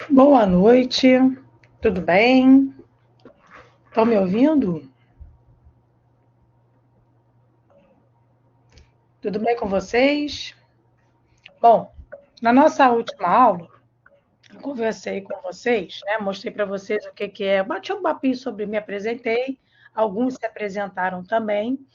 Boa noite, tudo bem? Estão me ouvindo? Tudo bem com vocês? Bom, na nossa última aula, eu conversei com vocês, né? Mostrei para vocês o que é, bati um papinho sobre, me apresentei, alguns se apresentaram também,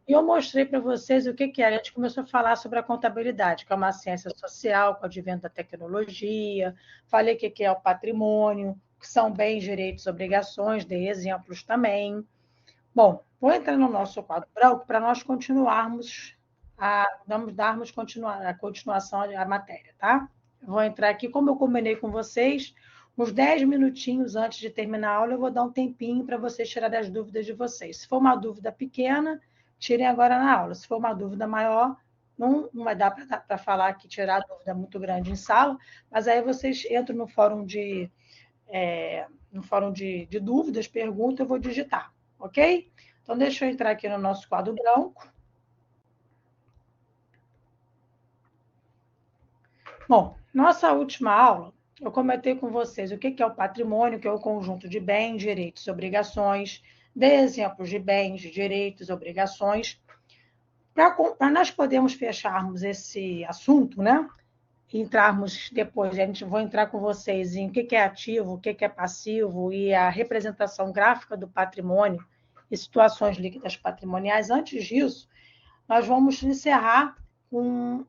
e eu mostrei para vocês o que é. A gente começou a falar sobre a contabilidade, que é uma ciência social, com o advento da tecnologia, falei o que é o patrimônio, que são bens, direitos, obrigações, dei exemplos também. Bom, vou entrar no nosso quadro branco para nós continuarmos vamos darmos a continuação à matéria, tá? Eu vou entrar aqui, como eu combinei com vocês, uns 10 minutinhos antes de terminar a aula, eu vou dar um tempinho para vocês tirarem as dúvidas de vocês. Se for uma dúvida pequena, tirem agora na aula. Se for uma dúvida maior, não vai dar para falar que tirar a dúvida muito grande em sala, mas aí vocês entram no fórum de dúvidas, perguntas, eu vou digitar, ok? Então, deixa eu entrar aqui no nosso quadro branco. Bom, nossa última aula, eu comentei com vocês o que é o patrimônio, que é o conjunto de bens, direitos e obrigações, dei exemplos de bens, direitos e obrigações. Para nós podermos fecharmos esse assunto, né? Entrarmos depois, a gente vou entrar com vocês em o que é ativo, o que é passivo e a representação gráfica do patrimônio e situações líquidas patrimoniais. Antes disso, nós vamos encerrar com.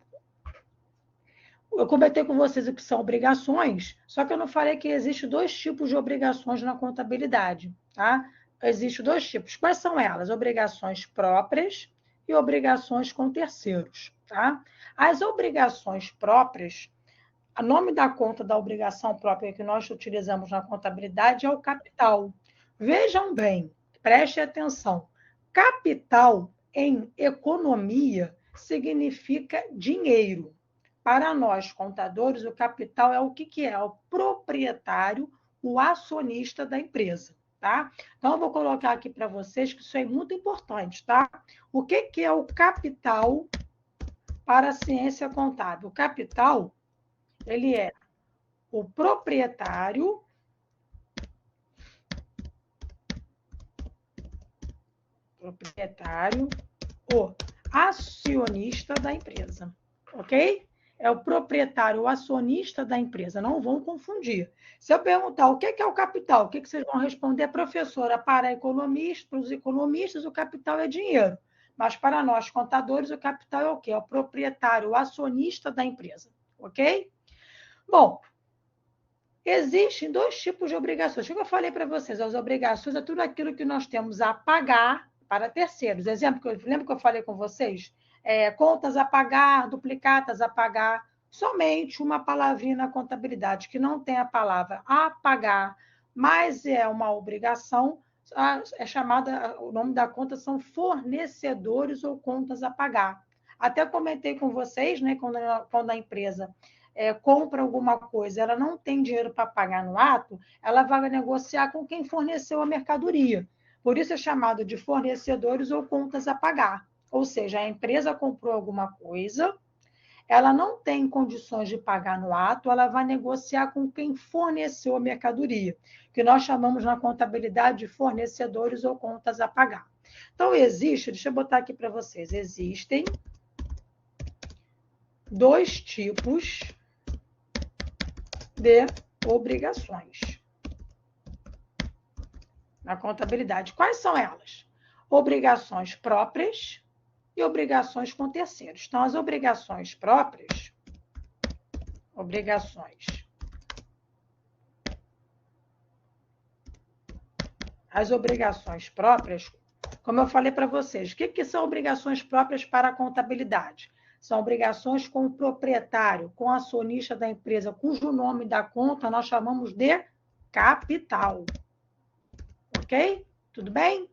Eu comentei com vocês o que são obrigações, só que eu não falei que existe dois tipos de obrigações na contabilidade, tá? Existem dois tipos. Quais são elas? Obrigações próprias e obrigações com terceiros, tá? As obrigações próprias, o nome da conta da obrigação própria que nós utilizamos na contabilidade é o capital. Vejam bem, preste atenção. Capital em economia significa dinheiro. Para nós, contadores, o capital é o que é? O proprietário, o acionista da empresa. Tá? Então, eu vou colocar aqui para vocês que isso é muito importante. Tá? O que é o capital para a ciência contábil? O capital, ele é o proprietário, o acionista da empresa, ok? É o proprietário, o acionista da empresa, não vão confundir. Se eu perguntar o que é o capital, o que vocês vão responder, professora? Para os economistas, o capital é dinheiro. Mas para nós, contadores, o capital é o quê? É o proprietário, o acionista da empresa, ok? Bom, existem dois tipos de obrigações. O que eu falei para vocês? As obrigações é tudo aquilo que nós temos a pagar para terceiros. Lembra que eu falei com vocês? Contas a pagar, duplicatas a pagar. Somente uma palavrinha na contabilidade que não tem a palavra a pagar, mas é uma obrigação, é chamada, o nome da conta são fornecedores ou contas a pagar. Até comentei com vocês, né, quando a empresa compra alguma coisa, ela não tem dinheiro para pagar no ato, ela vai negociar com quem forneceu a mercadoria. Por isso é chamado de fornecedores ou contas a pagar. Ou seja, a empresa comprou alguma coisa, ela não tem condições de pagar no ato, ela vai negociar com quem forneceu a mercadoria, que nós chamamos na contabilidade de fornecedores ou contas a pagar. Então, deixa eu botar aqui para vocês, existem dois tipos de obrigações na contabilidade. Quais são elas? Obrigações próprias e obrigações com terceiros. Então, as obrigações próprias, como eu falei para vocês, o que são obrigações próprias para a contabilidade? São obrigações com o proprietário, com o acionista da empresa, cujo nome da conta nós chamamos de capital. Ok? Tudo bem?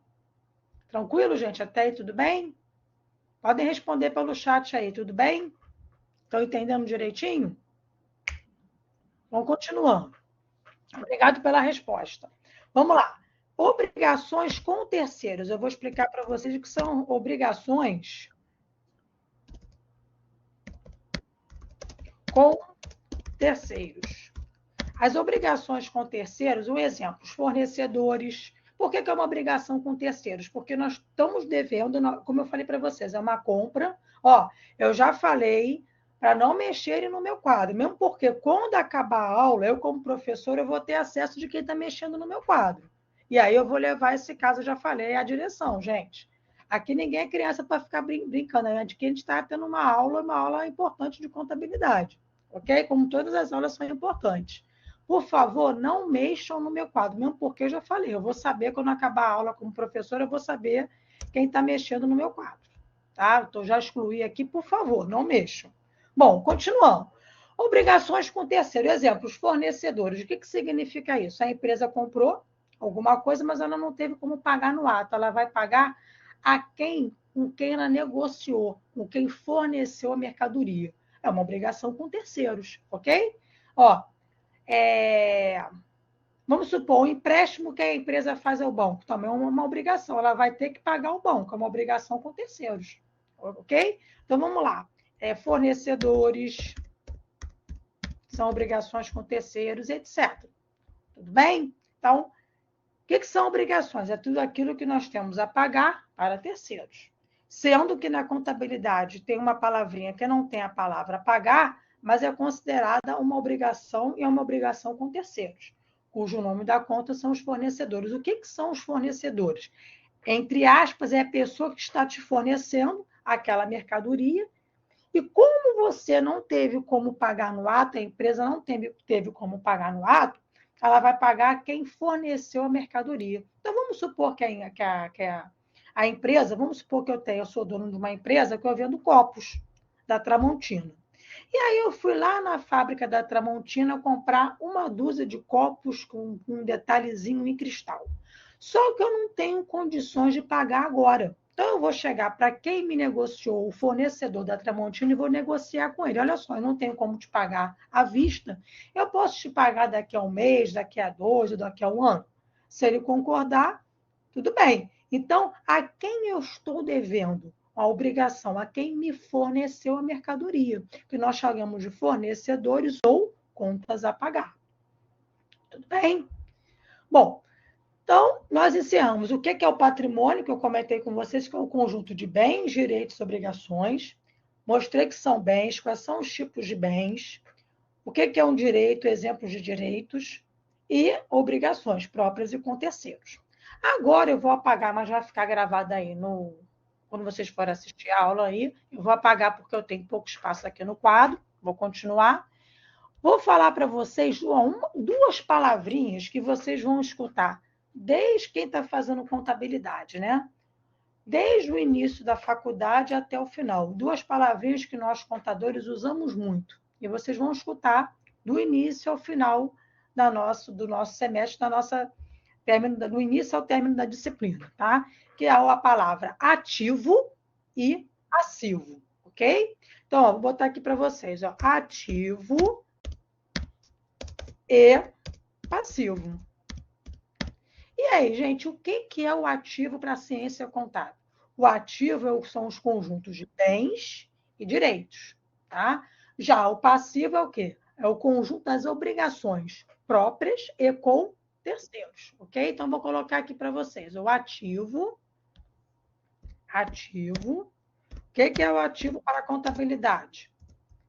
Tranquilo, gente? Até aí, tudo bem? Podem responder pelo chat aí, tudo bem? Estão entendendo direitinho? Vamos continuando. Obrigado pela resposta. Vamos lá. Obrigações com terceiros. Eu vou explicar para vocês o que são obrigações com terceiros. As obrigações com terceiros, um exemplo, os fornecedores. Por que é uma obrigação com terceiros? Porque nós estamos devendo, como eu falei para vocês, é uma compra. Ó, eu já falei para não mexerem no meu quadro, mesmo porque quando acabar a aula, eu como professor, eu vou ter acesso de quem está mexendo no meu quadro. E aí eu vou levar esse caso, eu já falei, à direção, gente. Aqui ninguém é criança para ficar brincando, né? De que a gente está tendo uma aula importante de contabilidade, ok? Como todas as aulas são importantes. Por favor, não mexam no meu quadro, mesmo porque eu já falei, eu vou saber quando acabar a aula como professora, eu vou saber quem está mexendo no meu quadro. Tá? Então, já excluí aqui, por favor, não mexam. Bom, continuando. Obrigações com terceiro. Exemplo, os fornecedores. O que significa isso? A empresa comprou alguma coisa, mas ela não teve como pagar no ato. Ela vai pagar a quem, com quem ela negociou, com quem forneceu a mercadoria. É uma obrigação com terceiros, ok? Ó, vamos supor, o empréstimo que a empresa faz ao banco também é uma obrigação. Ela vai ter que pagar o banco, é uma obrigação com terceiros. Ok? Então vamos lá. Fornecedores, são obrigações com terceiros, etc. Tudo bem? Então, o que são obrigações? É tudo aquilo que nós temos a pagar para terceiros. Sendo que na contabilidade tem uma palavrinha que não tem a palavra pagar, mas é considerada uma obrigação e é uma obrigação com terceiros, cujo nome da conta são os fornecedores. O que são os fornecedores? Entre aspas, é a pessoa que está te fornecendo aquela mercadoria. E como você não teve como pagar no ato, a empresa não teve como pagar no ato, ela vai pagar quem forneceu a mercadoria. Então, vamos supor que a empresa, vamos supor que eu sou dono de uma empresa que eu vendo copos da Tramontina. E aí eu fui lá na fábrica da Tramontina comprar uma dúzia de copos com um detalhezinho em cristal. Só que eu não tenho condições de pagar agora. Então, eu vou chegar para quem me negociou, o fornecedor da Tramontina, e vou negociar com ele. Olha só, eu não tenho como te pagar à vista, eu posso te pagar daqui a um mês, daqui a 2, ou daqui a um ano. Se ele concordar, tudo bem. Então, a quem eu estou devendo? A obrigação, a quem me forneceu a mercadoria, que nós chamamos de fornecedores ou contas a pagar. Tudo bem? Bom, então, nós encerramos. O que é o patrimônio, que eu comentei com vocês, que é o conjunto de bens, direitos e obrigações. Mostrei que são bens, quais são os tipos de bens, o que é um direito, exemplos de direitos, e obrigações próprias e com terceiros. Agora eu vou apagar, mas vai ficar gravado aí quando vocês forem assistir a aula aí. Eu vou apagar porque eu tenho pouco espaço aqui no quadro. Vou continuar. Vou falar para vocês duas palavrinhas que vocês vão escutar desde quem está fazendo contabilidade, né? Desde o início da faculdade até o final. Duas palavrinhas que nós, contadores, usamos muito. E vocês vão escutar do início ao final do nosso semestre, do início ao término da disciplina, tá? Que é a palavra ativo e passivo, ok? Então, ó, vou botar aqui para vocês, ó, ativo e passivo. E aí, gente, o que é o ativo para a ciência contábil? O ativo são os conjuntos de bens e direitos, tá? Já o passivo é o quê? É o conjunto das obrigações próprias e com terceiros, ok? Então, vou colocar aqui para vocês o ativo. O que é o ativo para a contabilidade?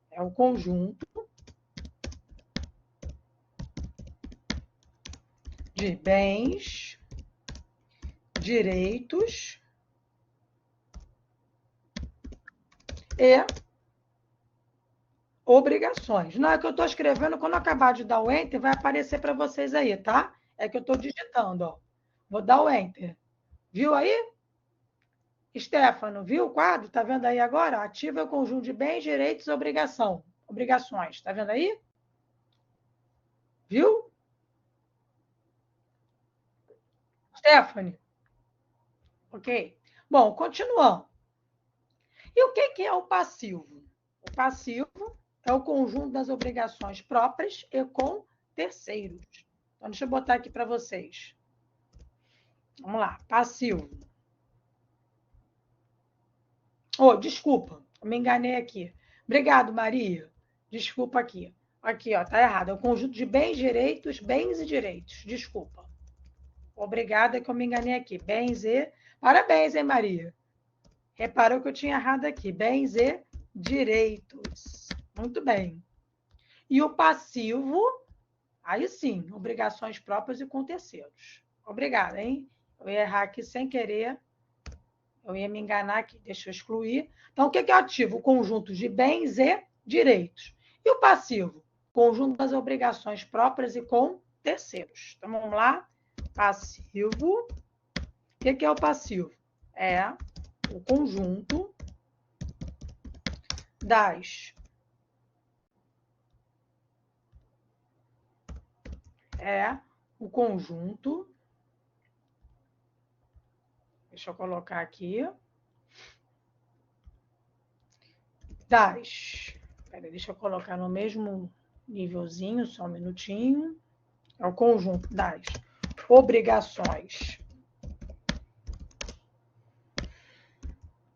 É o conjunto de bens, direitos e obrigações. Não é que eu estou escrevendo, quando eu acabar de dar o Enter, vai aparecer para vocês aí, tá? É que eu estou digitando, ó. Vou dar o Enter. Viu aí? Stefano, viu o quadro? Tá vendo aí agora? Ativa o conjunto de bens, direitos e obrigações. Tá vendo aí? Viu? Stephanie? Ok. Bom, continuando. E o que é o passivo? O passivo é o conjunto das obrigações próprias e com terceiros. Então, deixa eu botar aqui para vocês. Vamos lá. Passivo. Oh, desculpa, me enganei aqui. Obrigado, Maria. Desculpa aqui. Aqui, ó, tá errado. É o conjunto de bens, direitos, bens e direitos. Desculpa. Obrigada que eu me enganei aqui. Bens e... Parabéns, hein, Maria? Reparou que eu tinha errado aqui. Bens e direitos. Muito bem. E o passivo, aí sim, obrigações próprias e com terceiros. Obrigada, hein? Eu ia errar aqui sem querer. Eu ia me enganar aqui. Deixa eu excluir. Então, o que é ativo? O conjunto de bens e direitos. E o passivo? Conjunto das obrigações próprias e com terceiros. Então, vamos lá. Passivo. O que é o passivo? É o conjunto das deixa eu colocar aqui, deixa eu colocar no mesmo nívelzinho, só um minutinho. É o conjunto das obrigações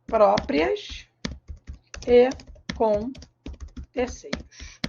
próprias e com terceiros.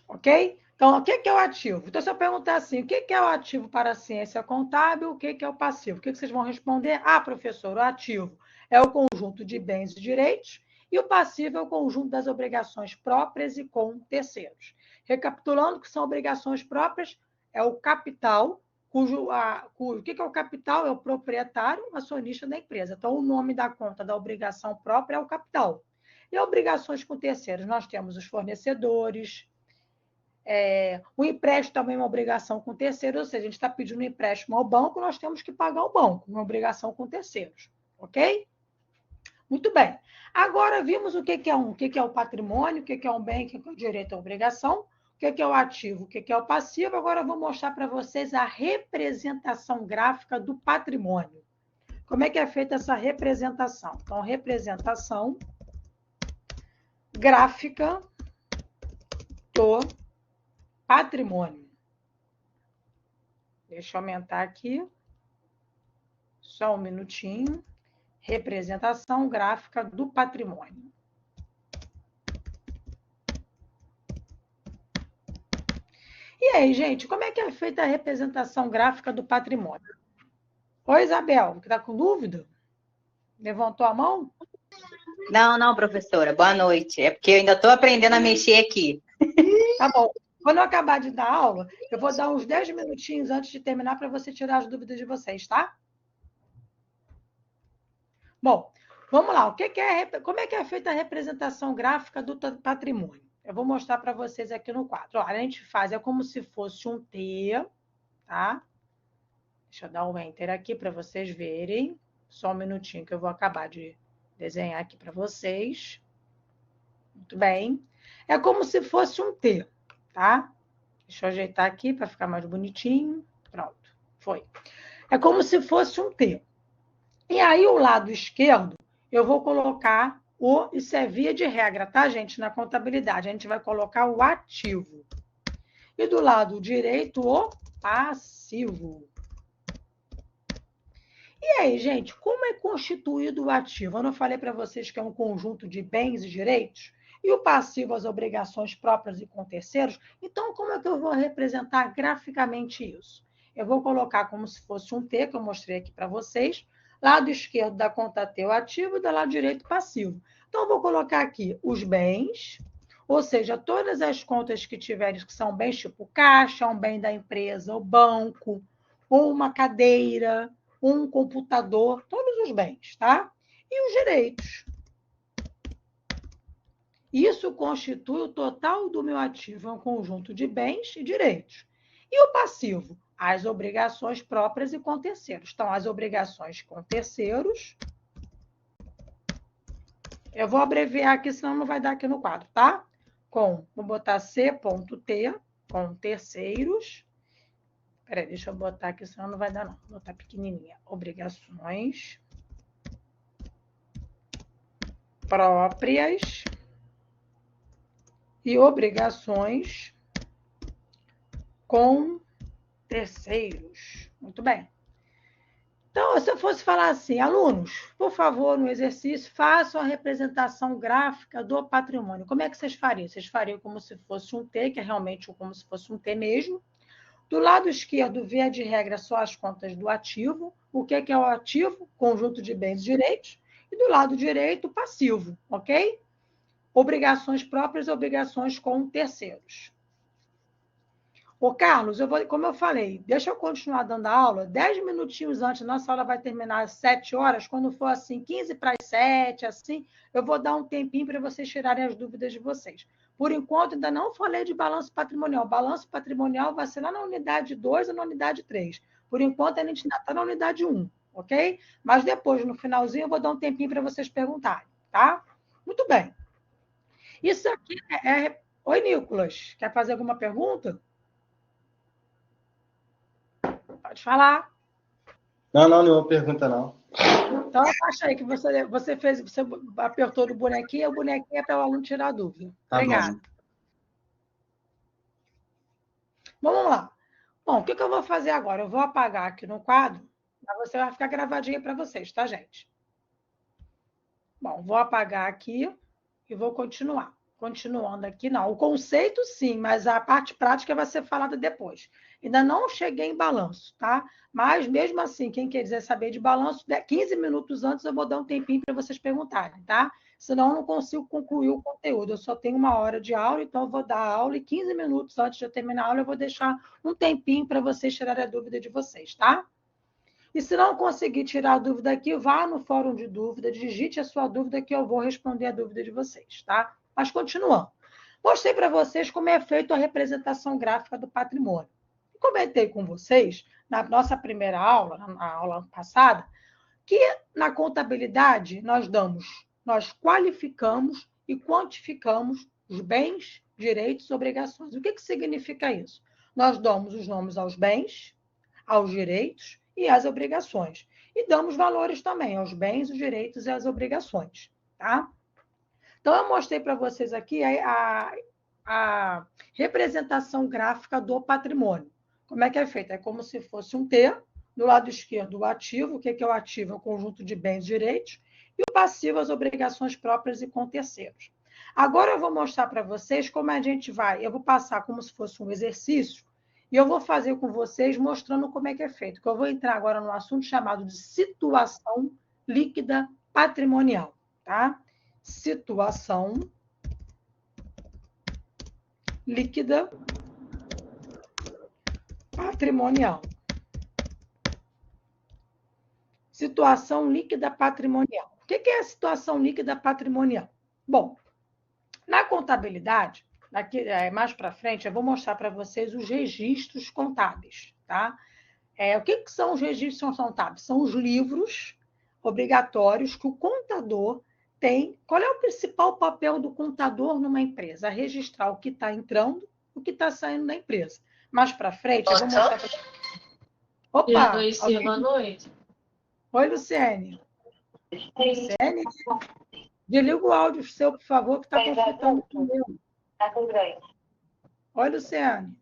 Ok? Então, o que é o ativo? Então, se eu perguntar assim, o que é o ativo para a ciência contábil, o que é o passivo? O que vocês vão responder? Ah, professor, o ativo é o conjunto de bens e direitos e o passivo é o conjunto das obrigações próprias e com terceiros. Recapitulando, que são obrigações próprias, é o capital, o que é o capital? É o proprietário, acionista da empresa. Então, o nome da conta da obrigação própria é o capital. E obrigações com terceiros, nós temos os fornecedores. O empréstimo também é uma obrigação com terceiros, ou seja, a gente está pedindo um empréstimo ao banco, nós temos que pagar ao banco, uma obrigação com terceiros, ok? Muito bem. Agora vimos o que é o patrimônio, o que é um bem, o que é o direito à obrigação, o que é o ativo, o que é o passivo. Agora eu vou mostrar para vocês a representação gráfica do patrimônio. Como é que é feita essa representação? Então, representação gráfica do patrimônio. Deixa eu aumentar aqui. Só um minutinho. Representação gráfica do patrimônio. E aí, gente, como é que é feita a representação gráfica do patrimônio? Oi, Isabel, que está com dúvida? Levantou a mão? Não, professora. Boa noite. É porque eu ainda estou aprendendo a mexer aqui. Tá bom. Quando eu acabar de dar aula, eu vou dar uns 10 minutinhos antes de terminar para você tirar as dúvidas de vocês, tá? Bom, vamos lá. Como é que é feita a representação gráfica do patrimônio? Eu vou mostrar para vocês aqui no quadro. Olha, a gente faz, é como se fosse um T, tá? Deixa eu dar um Enter aqui para vocês verem. Só um minutinho que eu vou acabar de desenhar aqui para vocês. Muito bem. É como se fosse um T, tá? Deixa eu ajeitar aqui para ficar mais bonitinho. Pronto, foi. É como se fosse um T. E aí, o lado esquerdo, eu vou colocar isso é via de regra, tá, gente? Na contabilidade, a gente vai colocar o ativo. E do lado direito, o passivo. E aí, gente, como é constituído o ativo? Eu não falei para vocês que é um conjunto de bens e direitos? E o passivo, as obrigações próprias e com terceiros? Então, como é que eu vou representar graficamente isso? Eu vou colocar como se fosse um T, que eu mostrei aqui para vocês. Lado esquerdo da conta T, o ativo, e do lado direito, o passivo. Então, eu vou colocar aqui os bens, ou seja, todas as contas que tiverem, que são bens tipo caixa, um bem da empresa, o banco, ou uma cadeira, um computador, todos os bens, tá? E os direitos. Isso constitui o total do meu ativo, é um conjunto de bens e direitos. E o passivo? As obrigações próprias e com terceiros. Então, as obrigações com terceiros. Eu vou abreviar aqui, senão não vai dar aqui no quadro, tá? Vou botar C.T, com terceiros. Peraí, deixa eu botar aqui, senão não vai dar, não. Vou botar pequenininha. Obrigações próprias e obrigações com terceiros. Muito bem. Então, se eu fosse falar assim, alunos, por favor, no exercício, façam a representação gráfica do patrimônio. Como é que vocês fariam? Vocês fariam como se fosse um T, que é realmente como se fosse um T mesmo. Do lado esquerdo, via de regra, só as contas do ativo. O que é o ativo? Conjunto de bens e direitos. E do lado direito, passivo, ok? Obrigações próprias e obrigações com terceiros. Ô, Carlos, como eu falei, deixa eu continuar dando a aula. 10 minutinhos antes, nossa aula vai terminar às 7 horas. Quando for assim, 15 para as 7, assim, eu vou dar um tempinho para vocês tirarem as dúvidas de vocês. Por enquanto, ainda não falei de balanço patrimonial. Balanço patrimonial vai ser lá na unidade 2 ou na unidade 3. Por enquanto, a gente ainda está na unidade 1, ok? Mas depois, no finalzinho, eu vou dar um tempinho para vocês perguntarem, tá? Muito bem. Isso aqui é... Oi, Nicolas, quer fazer alguma pergunta? Pode falar. Não, nenhuma pergunta, não. Então, abaixa aí que você fez, você apertou no bonequinho, o bonequinho é para o aluno tirar a dúvida. Tá Obrigada. Vamos lá. Bom, o que eu vou fazer agora? Eu vou apagar aqui no quadro, mas você vai ficar gravadinha para vocês, tá, gente? Bom, vou apagar aqui e vou continuar. Continuando aqui, não. O conceito, sim, mas a parte prática vai ser falada depois. Ainda não cheguei em balanço, tá? Mas, mesmo assim, quem quiser saber de balanço, 15 minutos antes eu vou dar um tempinho para vocês perguntarem, tá? Senão eu não consigo concluir o conteúdo. Eu só tenho 1 hora de aula, então eu vou dar a aula e 15 minutos antes de eu terminar a aula eu vou deixar um tempinho para vocês tirarem a dúvida de vocês, tá? E se não conseguir tirar a dúvida aqui, vá no fórum de dúvida, digite a sua dúvida que eu vou responder a dúvida de vocês, tá? Mas continuando. Mostrei para vocês como é feita a representação gráfica do patrimônio. Comentei com vocês, na nossa primeira aula, na aula passada, que na contabilidade nós qualificamos e quantificamos os bens, direitos e obrigações. O que significa isso? Nós damos os nomes aos bens, aos direitos e às obrigações. E damos valores também aos bens, os direitos e às obrigações, tá? Então, eu mostrei para vocês aqui a representação gráfica do patrimônio. Como é que é feita? É como se fosse um T, do lado esquerdo o ativo. O que é o ativo? É o conjunto de bens e direitos. E o passivo, as obrigações próprias e com terceiros. Agora eu vou mostrar para vocês como a gente vai... Eu vou passar como se fosse um exercício e eu vou fazer com vocês mostrando como é que é feito. Que eu vou entrar agora num assunto chamado de situação líquida patrimonial, tá? Situação líquida patrimonial. Situação líquida patrimonial. O que é a situação líquida patrimonial? Bom, na contabilidade, mais para frente, eu vou mostrar para vocês os registros contábeis, tá? O que são os registros contábeis? São os livros obrigatórios que o contador tem. Qual é o principal papel do contador numa empresa? Registrar o que está entrando, o que está saindo da empresa. Mais para frente, eu vou mostrar para vocês. Opa! Boa noite. Oi, Luciene. Luciene, desliga o áudio seu, por favor, que está conflitando com o meu. Está com grande. Oi, Luciene.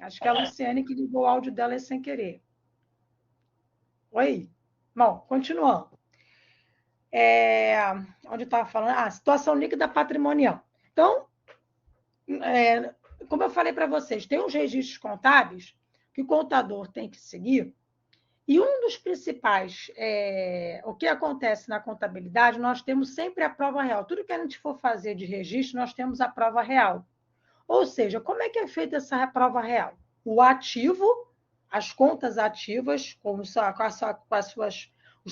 Acho que é a Luciene que ligou o áudio dela sem querer. Oi? Bom, continuando. Onde eu estava falando? Situação líquida patrimonial. Então, como eu falei para vocês, tem uns registros contábeis que o contador tem que seguir. E um dos principais, o que acontece na contabilidade, nós temos sempre a prova real. Tudo que a gente for fazer de registro, nós temos a prova real. Ou seja, como é que é feita essa prova real? O ativo, as contas ativas, com os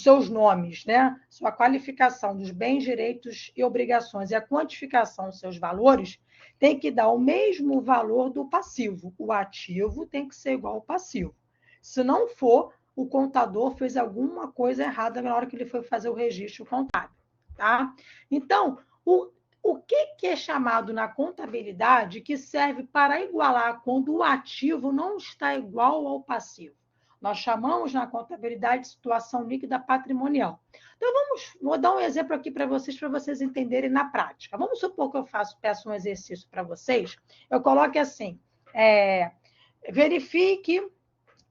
seus nomes, né? Sua qualificação dos bens, direitos e obrigações e a quantificação dos seus valores, tem que dar o mesmo valor do passivo. O ativo tem que ser igual ao passivo. Se não for, o contador fez alguma coisa errada na hora que ele foi fazer o registro contábil, tá? Então, o que é chamado na contabilidade que serve para igualar quando o ativo não está igual ao passivo? Nós chamamos na contabilidade de situação líquida patrimonial. Então, vou dar um exemplo aqui para vocês entenderem na prática. Vamos supor que eu peço um exercício para vocês. Eu coloque assim, verifique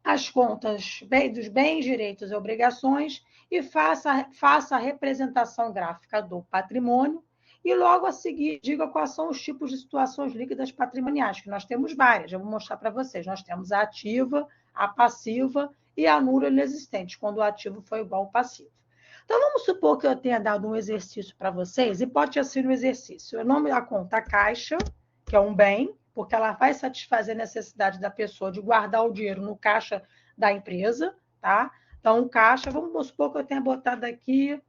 as contas dos bens, direitos e obrigações e faça a representação gráfica do patrimônio e logo a seguir diga quais são os tipos de situações líquidas patrimoniais, que nós temos várias, eu vou mostrar para vocês. Nós temos a ativa, a passiva e a nula inexistente, quando o ativo for igual ao passivo. Então, vamos supor que eu tenha dado um exercício para vocês, e pode ser assim no exercício. O nome da conta caixa, que é um bem, porque ela vai satisfazer a necessidade da pessoa de guardar o dinheiro no caixa da empresa, tá? Então, o caixa, vamos supor que eu tenha botado aqui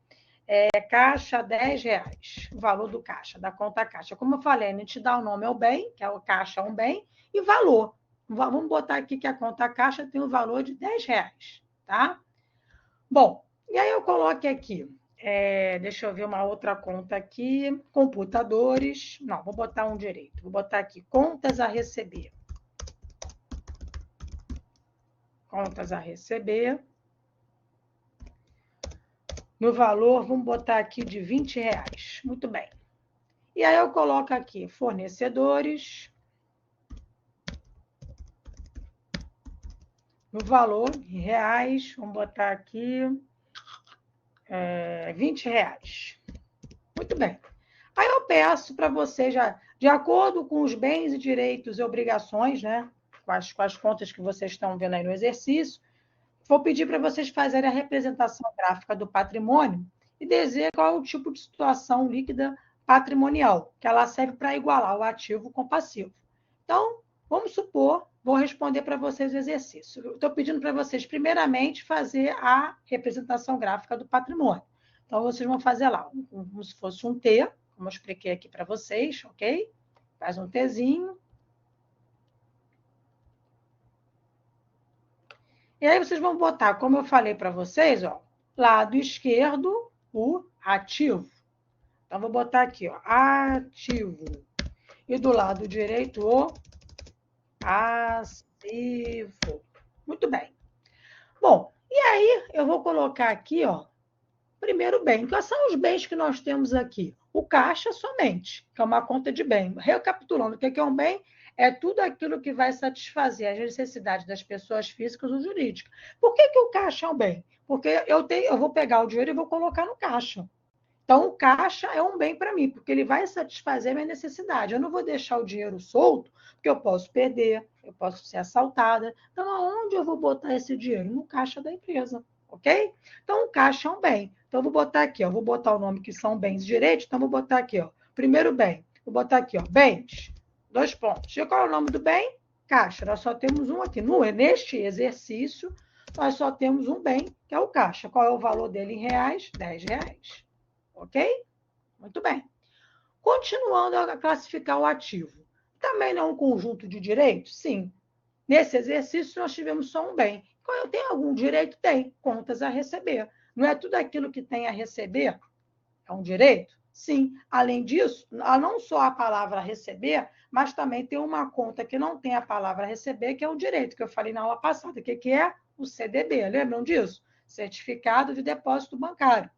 caixa R$10, o valor do caixa, da conta caixa. Como eu falei, a gente dá o nome ao bem, que é o caixa é um bem, e valor. Vamos botar aqui que a conta caixa tem o valor de R$10, tá? Bom, e aí eu coloco aqui, deixa eu ver uma outra conta aqui, computadores, não, vou botar um direito, vou botar aqui, contas a receber. Contas a receber. No valor, vamos botar aqui de R$20. Muito bem. E aí eu coloco aqui fornecedores. No valor em reais, vamos botar aqui R$20. Muito bem. Aí eu peço para você, já, de acordo com os bens e direitos e obrigações, né? Com as contas que vocês estão vendo aí no exercício, vou pedir para vocês fazerem a representação gráfica do patrimônio e dizer qual é o tipo de situação líquida patrimonial, que ela serve para igualar o ativo com o passivo. Então, vamos supor, vou responder para vocês o exercício. Estou pedindo para vocês, primeiramente, fazer a representação gráfica do patrimônio. Então, vocês vão fazer lá, como se fosse um T, como eu expliquei aqui para vocês, ok? Faz um Tzinho. E aí vocês vão botar, como eu falei para vocês, ó, lado esquerdo, o ativo. Então, vou botar aqui, ó, ativo. E do lado direito, o passivo. Muito bem. Bom, e aí eu vou colocar aqui, ó, primeiro bem. Quais são os bens que nós temos aqui? O caixa somente, que é uma conta de bem. Recapitulando, o que é um bem? É tudo aquilo que vai satisfazer as necessidades das pessoas físicas ou jurídicas. Por que o caixa é um bem? Porque eu vou pegar o dinheiro e vou colocar no caixa. Então, o caixa é um bem para mim, porque ele vai satisfazer a minha necessidade. Eu não vou deixar o dinheiro solto, porque eu posso perder, eu posso ser assaltada. Então, aonde eu vou botar esse dinheiro? No caixa da empresa, ok? Então, o caixa é um bem. Então, eu vou botar aqui, ó, vou botar o nome que são bens e direitos. Então, vou botar aqui, ó, primeiro bem. Vou botar aqui, ó, bens, 2 pontos. E qual é o nome do bem? Caixa. Nós só temos um aqui. Neste exercício, nós só temos um bem, que é o caixa. Qual é o valor dele em reais? R$10. Ok? Muito bem. Continuando a classificar o ativo. Também não é um conjunto de direitos? Sim. Nesse exercício, nós tivemos só um bem. Tem algum direito? Tem. Contas a receber. Não é tudo aquilo que tem a receber? É um direito? Sim. Além disso, não só a palavra receber, mas também tem uma conta que não tem a palavra receber, que é um direito, que eu falei na aula passada. O que é? O CDB. Lembram disso? Certificado de Depósito Bancário.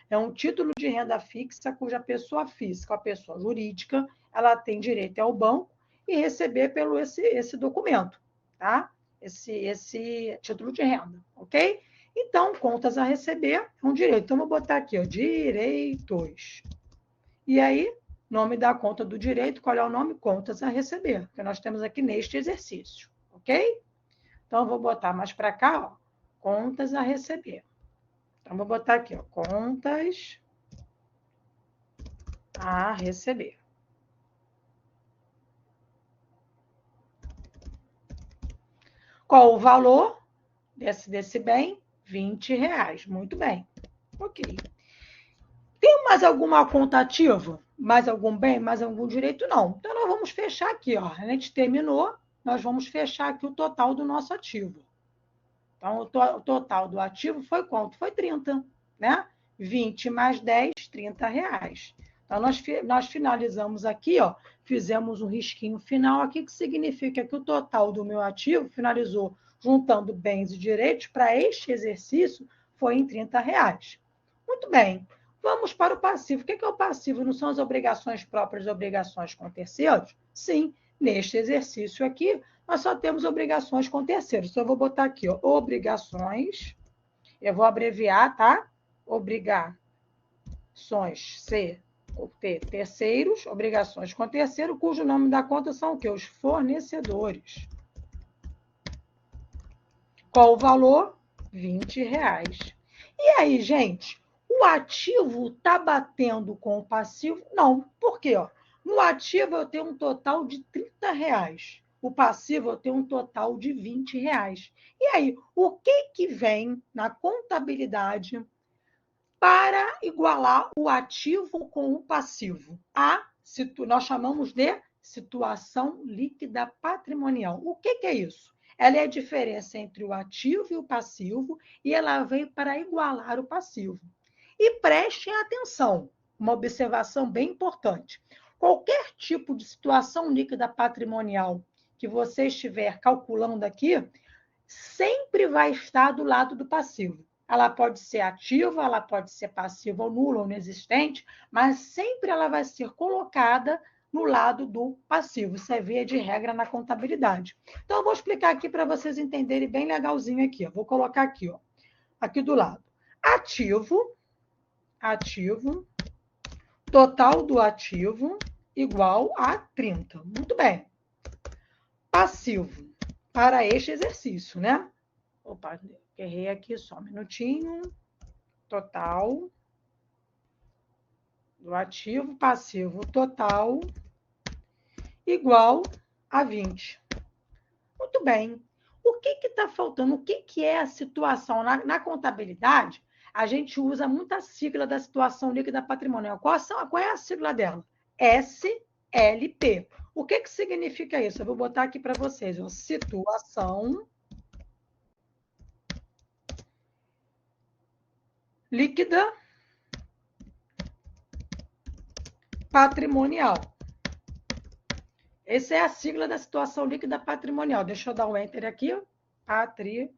É um título de renda fixa cuja pessoa física, a pessoa jurídica, ela tem direito ao banco e receber pelo esse documento, tá? Esse título de renda, ok? Então, contas a receber é um direito. Então, vou botar aqui, ó, direitos. E aí, nome da conta do direito, qual é o nome? Contas a receber, que nós temos aqui neste exercício, ok? Então, eu vou botar mais para cá, ó, contas a receber. Então, vou botar aqui, ó, contas a receber. Qual o valor desse bem? R$20. Muito bem. Ok. Tem mais alguma conta ativa? Mais algum bem? Mais algum direito? Não. Então, nós vamos fechar aqui, ó. A gente terminou, nós vamos fechar aqui o total do nosso ativo. Então, o total do ativo foi quanto? Foi 30, né? 20 mais 10, R$30. Então, nós finalizamos aqui, ó, fizemos um risquinho final aqui, que significa que o total do meu ativo finalizou juntando bens e direitos para este exercício foi em R$30. Muito bem. Vamos para o passivo. O que é o passivo? Não são as obrigações próprias e obrigações com terceiros? Sim, neste exercício aqui, nós só temos obrigações com terceiros. Então, eu vou botar aqui, ó, obrigações. Eu vou abreviar, tá? Obrigações, C, ou T, terceiros, obrigações com terceiro, cujo nome da conta são o quê? Os fornecedores. Qual o valor? R$20. E aí, gente, o ativo está batendo com o passivo? Não. Por quê? Ó, no ativo eu tenho um total de R$30. O passivo eu tenho um total de R$20. E aí, o que vem na contabilidade para igualar o ativo com o passivo? Nós chamamos de situação líquida patrimonial. O que é isso? Ela é a diferença entre o ativo e o passivo e ela veio para igualar o passivo. E prestem atenção, uma observação bem importante. Qualquer tipo de situação líquida patrimonial que você estiver calculando aqui, sempre vai estar do lado do passivo. Ela pode ser ativa, ela pode ser passiva ou nula ou inexistente, mas sempre ela vai ser colocada no lado do passivo. Isso é via de regra na contabilidade. Então, eu vou explicar aqui para vocês entenderem bem legalzinho aqui. Eu vou colocar aqui, ó, aqui do lado. Ativo, total do ativo igual a 30. Muito bem. Passivo, para este exercício, né? Opa, errei aqui só um minutinho. Total do ativo passivo total igual a 20. Muito bem. O que está faltando? O que é a situação? Na contabilidade, a gente usa muita sigla da situação líquida patrimonial. Qual é a sigla dela? SLP. O que significa isso? Eu vou botar aqui para vocês. Ó, situação líquida patrimonial. Essa é a sigla da situação líquida patrimonial. Deixa eu dar um enter aqui. Patrimonial.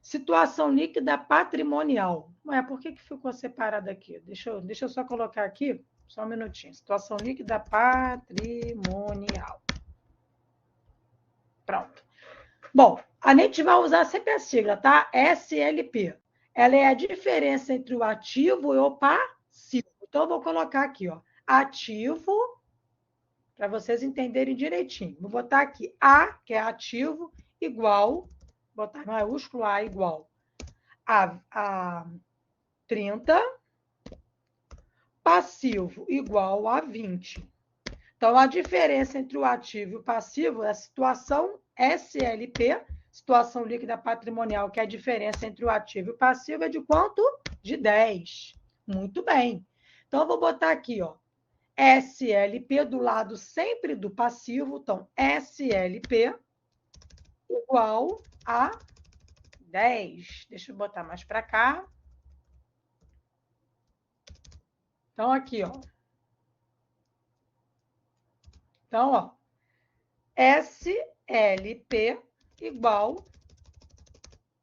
Situação líquida patrimonial. Ué, por que ficou separado aqui? Deixa eu só colocar aqui, só um minutinho. Situação líquida patrimonial. Pronto. Bom, a gente vai usar sempre a sigla, tá? SLP. Ela é a diferença entre o ativo e o passivo. Então, eu vou colocar aqui, ó, ativo, para vocês entenderem direitinho. Vou botar aqui A, que é ativo, igual, botar maiúsculo A igual a 30, passivo igual a 20. Então, a diferença entre o ativo e o passivo é a situação SLP, situação líquida patrimonial, que é a diferença entre o ativo e o passivo, é de quanto? De 10. Muito bem. Então, eu vou botar aqui, ó, SLP do lado sempre do passivo. Então, SLP igual a 10. Deixa eu botar mais para cá. Então, aqui, ó. Então, ó, SLP igual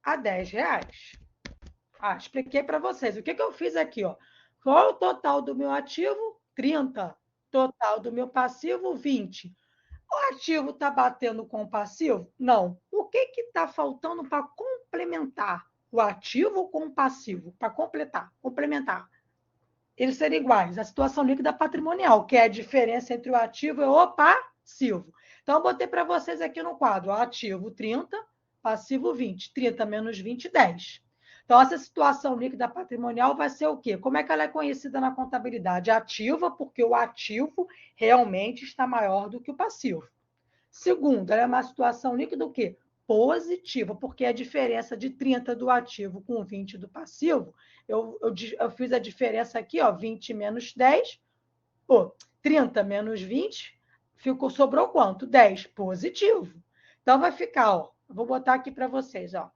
a R$10. Expliquei para vocês. O que eu fiz aqui, ó? Qual é o total do meu ativo? 30. Total do meu passivo, 20. O ativo está batendo com o passivo? Não. O que está faltando para complementar o ativo com o passivo? Para complementar. Eles serem iguais. A situação líquida patrimonial, que é a diferença entre o ativo e o passivo. Então, eu botei para vocês aqui no quadro, ó, ativo 30, passivo 20. 30 menos 20, 10. Então, essa situação líquida patrimonial vai ser o quê? Como é que ela é conhecida na contabilidade? Ativa, porque o ativo realmente está maior do que o passivo. Segundo, ela é uma situação líquida o quê? Positiva, porque a diferença de 30 do ativo com 20 do passivo, eu fiz a diferença aqui, ó, 20 menos 10, 30 menos 20, sobrou quanto? 10, positivo. Então, vai ficar, ó, eu vou botar aqui para vocês, ó.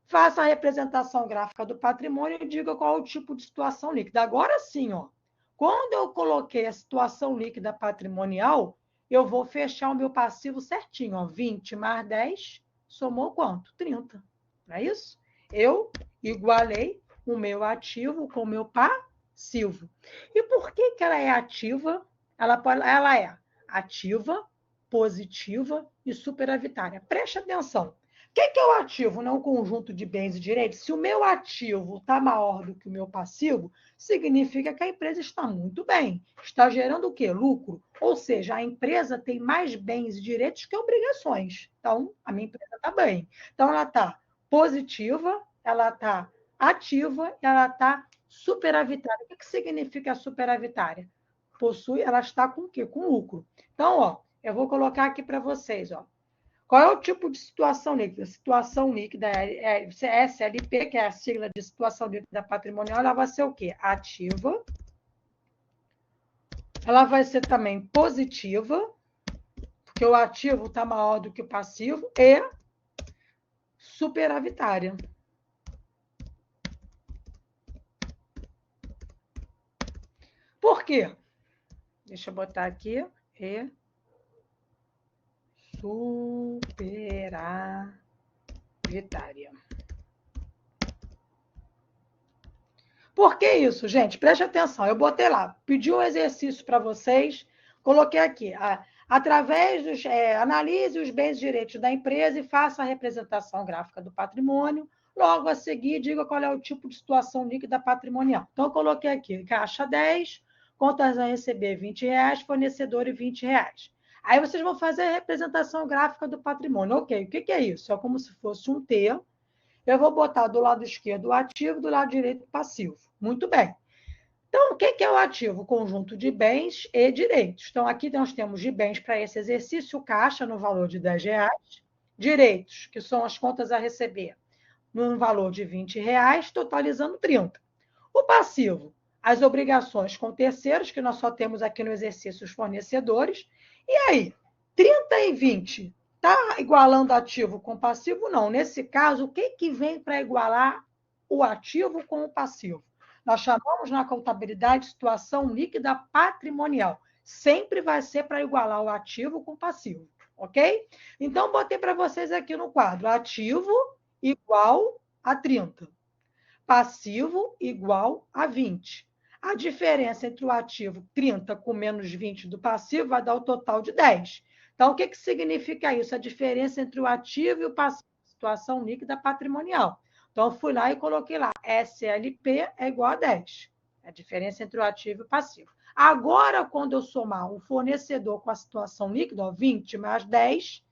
Faça a representação gráfica do patrimônio e diga qual é o tipo de situação líquida. Agora sim, ó, quando eu coloquei a situação líquida patrimonial, eu vou fechar o meu passivo certinho, ó, 20 mais 10, somou quanto? 30. Não é isso? Eu igualei o meu ativo com o meu passivo. E por que ela é ativa? Ela é ativa, positiva e superavitária. Preste atenção. O que é o ativo? Não é um conjunto de bens e direitos? Se o meu ativo está maior do que o meu passivo, significa que a empresa está muito bem. Está gerando o quê? Lucro. Ou seja, a empresa tem mais bens e direitos que obrigações. Então, a minha empresa está bem. Então, ela está positiva, ela está ativa e ela está superavitária. O que significa superavitária? Ela está com o quê? Com lucro. Então, ó, eu vou colocar aqui para vocês, ó. Qual é o tipo de situação líquida? Situação líquida é SLP, que é a sigla de situação líquida patrimonial, ela vai ser o quê? Ativa. Ela vai ser também positiva, porque o ativo está maior do que o passivo, e superavitária. Por quê? Deixa eu botar aqui. E superavitária. Por que isso, gente? Preste atenção. Eu botei lá, pedi um exercício para vocês, coloquei aqui. Através dos... analise os bens e direitos da empresa e faça a representação gráfica do patrimônio. Logo a seguir, diga qual é o tipo de situação líquida patrimonial. Então, eu coloquei aqui, caixa 10, contas a receber R$20, fornecedor R$20. Aí vocês vão fazer a representação gráfica do patrimônio. Ok, o que é isso? É como se fosse um T. Eu vou botar do lado esquerdo o ativo, do lado direito o passivo. Muito bem. Então, o que é o ativo? O conjunto de bens e direitos. Então, aqui nós temos de bens para esse exercício, caixa no valor de R$10, direitos, que são as contas a receber, no valor de R$20, totalizando 30. O passivo, as obrigações com terceiros, que nós só temos aqui no exercício os fornecedores. E aí, 30 e 20, está igualando ativo com passivo? Não. Nesse caso, o que vem para igualar o ativo com o passivo? Nós chamamos na contabilidade situação líquida patrimonial. Sempre vai ser para igualar o ativo com o passivo, ok? Então, botei para vocês aqui no quadro, ativo igual a 30. Passivo igual a 20. A diferença entre o ativo 30 com menos 20 do passivo vai dar o total de 10. Então, o que significa isso? A diferença entre o ativo e o passivo, situação líquida patrimonial. Então, eu fui lá e coloquei lá, SLP é igual a 10. A diferença entre o ativo e o passivo. Agora, quando eu somar o fornecedor com a situação líquida, ó, 20 mais 10,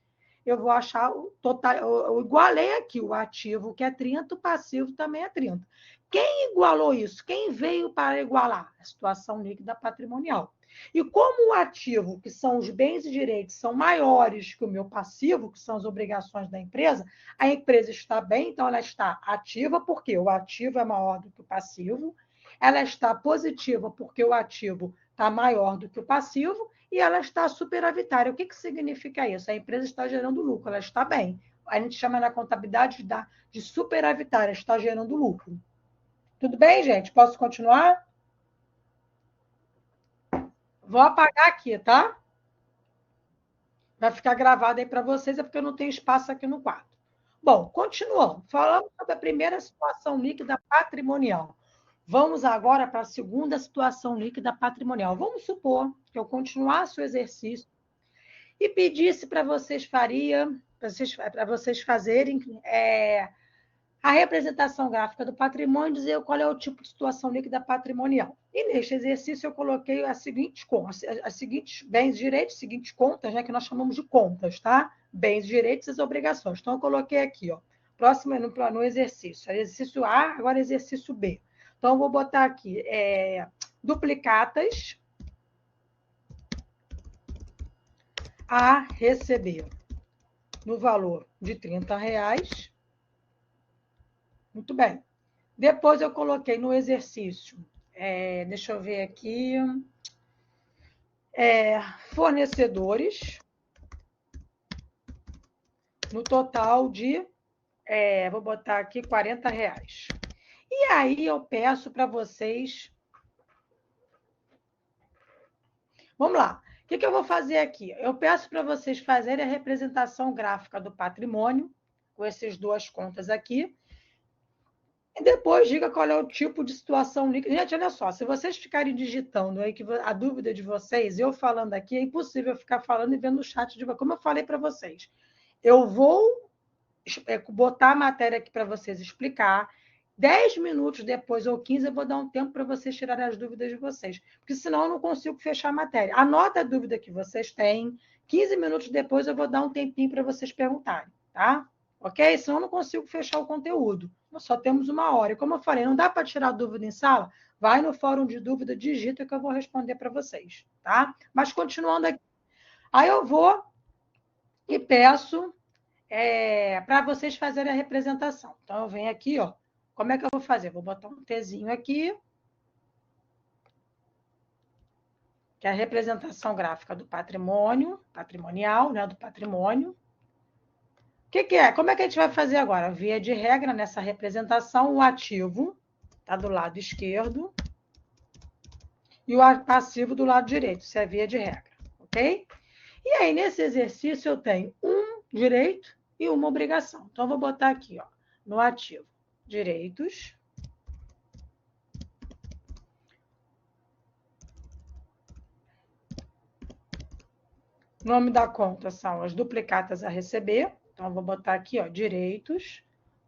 eu vou achar o total. Eu igualei aqui o ativo, que é 30, o passivo também é 30. Quem igualou isso? Quem veio para igualar? A situação líquida patrimonial. E como o ativo, que são os bens e direitos, são maiores que o meu passivo, que são as obrigações da empresa, a empresa está bem, então ela está ativa, porque o ativo é maior do que o passivo, ela está positiva, porque o ativo está maior do que o passivo, e ela está superavitária. O que significa isso? A empresa está gerando lucro, ela está bem. A gente chama na contabilidade de superavitária, está gerando lucro. Tudo bem, gente? Posso continuar? Vou apagar aqui, tá? Vai ficar gravado aí para vocês, é porque eu não tenho espaço aqui no quadro. Bom, continuando. Falamos sobre a primeira situação líquida patrimonial. Vamos agora para a segunda situação líquida patrimonial. Vamos supor que eu continuasse o exercício e pedisse para vocês fazerem a representação gráfica do patrimônio e dizer qual é o tipo de situação líquida patrimonial. E neste exercício eu coloquei as seguintes bens e direitos, seguintes contas, né, que nós chamamos de contas, tá? Bens, direitos e as obrigações. Então eu coloquei aqui, ó, próximo no exercício. Exercício A, agora exercício B. Então eu vou botar aqui duplicatas a receber no valor de R$30. Muito bem. Depois eu coloquei no exercício, deixa eu ver aqui, fornecedores, no total de, vou botar aqui R$40. E aí eu peço para vocês... Vamos lá. O que eu vou fazer aqui? Eu peço para vocês fazerem a representação gráfica do patrimônio, com essas duas contas aqui, E depois diga qual é o tipo de situação líquida. Gente, olha só, se vocês ficarem digitando aí que a dúvida de vocês, eu falando aqui, é impossível ficar falando e vendo o chat de vocês. Como eu falei para vocês, eu vou botar a matéria aqui para vocês explicar. 10 minutos depois ou 15, eu vou dar um tempo para vocês tirarem as dúvidas de vocês, porque senão eu não consigo fechar a matéria. Anota a dúvida que vocês têm, 15 minutos depois eu vou dar um tempinho para vocês perguntarem, tá? Ok? Senão eu não consigo fechar o conteúdo. Nós só temos 1 hora. E como eu falei, não dá para tirar dúvida em sala? Vai no fórum de dúvida, digita que eu vou responder para vocês, tá? Mas continuando aqui. Aí eu vou e peço para vocês fazerem a representação. Então, eu venho aqui, ó. Como é que eu vou fazer? Vou botar um Tzinho aqui, que é a representação gráfica do patrimônio, patrimonial, né, do patrimônio. O que é? Como é que a gente vai fazer agora? Via de regra, nessa representação, o ativo está do lado esquerdo e o passivo do lado direito. Isso é via de regra, ok? E aí, nesse exercício, eu tenho um direito e uma obrigação. Então, eu vou botar aqui, ó, no ativo, direitos. O nome da conta são as duplicatas a receber. Então, eu vou botar aqui, ó, direitos,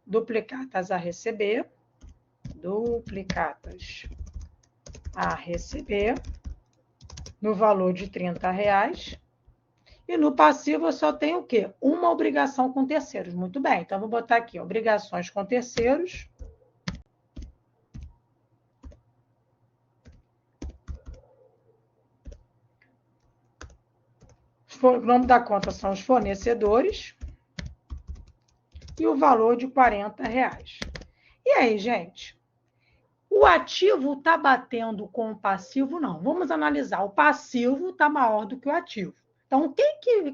duplicatas a receber, duplicatas a receber, no valor de R$30. E no passivo eu só tenho o quê? Uma obrigação com terceiros. Muito bem, então eu vou botar aqui, obrigações com terceiros. O nome da conta são os fornecedores. E o valor de R$40. E aí, gente? O ativo está batendo com o passivo? Não. Vamos analisar. O passivo está maior do que o ativo. Então, o que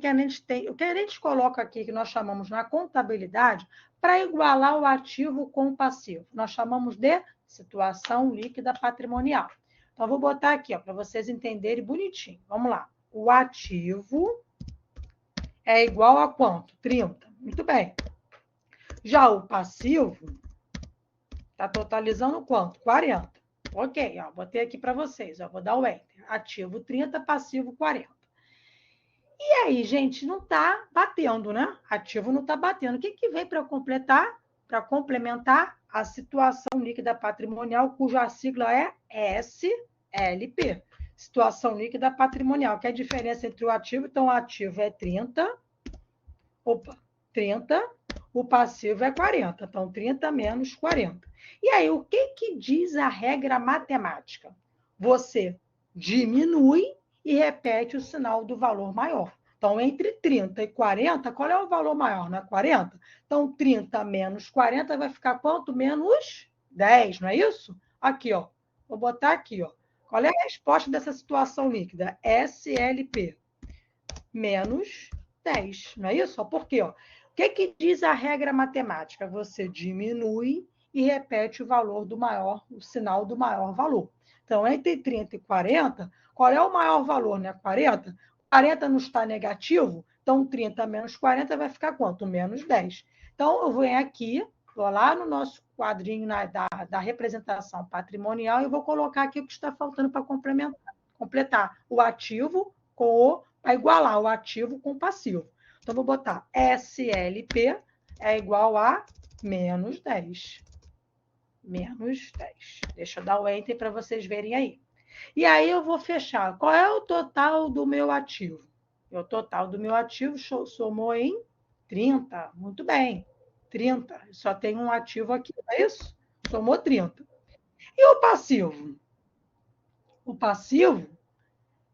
a gente coloca aqui, que nós chamamos na contabilidade, para igualar o ativo com o passivo? Nós chamamos de situação líquida patrimonial. Então, eu vou botar aqui, para vocês entenderem bonitinho. Vamos lá. O ativo é igual a quanto? 30. Muito bem. Já o passivo está totalizando quanto? 40. Ok, ó, botei aqui para vocês. Ó, vou dar o Enter. Ativo 30, passivo 40. E aí, gente, não está batendo, né? Ativo não está batendo. O que vem para completar? Para complementar a situação líquida patrimonial, cuja sigla é SLP. Situação líquida patrimonial, que é a diferença entre o ativo. Então, o ativo é 30. Opa, 30. O passivo é 40. Então, 30 menos 40. E aí, o que diz a regra matemática? Você diminui e repete o sinal do valor maior. Então, entre 30 e 40, qual é o valor maior? Não é 40? Então, 30 menos 40 vai ficar quanto? Menos 10, não é isso? Aqui, ó. Vou botar aqui, ó. Qual é a resposta dessa situação líquida? SLP. Menos 10, não é isso? Por quê? Ó? O que diz a regra matemática? Você diminui e repete o valor do maior, o sinal do maior valor. Então, entre 30 e 40, qual é o maior valor, né? 40? 40 não está negativo, então 30 menos 40 vai ficar quanto? Menos 10. Então, eu venho aqui, vou lá no nosso quadrinho da representação patrimonial e vou colocar aqui o que está faltando para completar o ativo para igualar o ativo com o passivo. Então, vou botar SLP é igual a menos 10. Menos 10. Deixa eu dar o Enter para vocês verem aí. E aí eu vou fechar. Qual é o total do meu ativo? O total do meu ativo somou em 30. Muito bem. 30. Só tem um ativo aqui, não é isso? Somou 30. E o passivo? O passivo,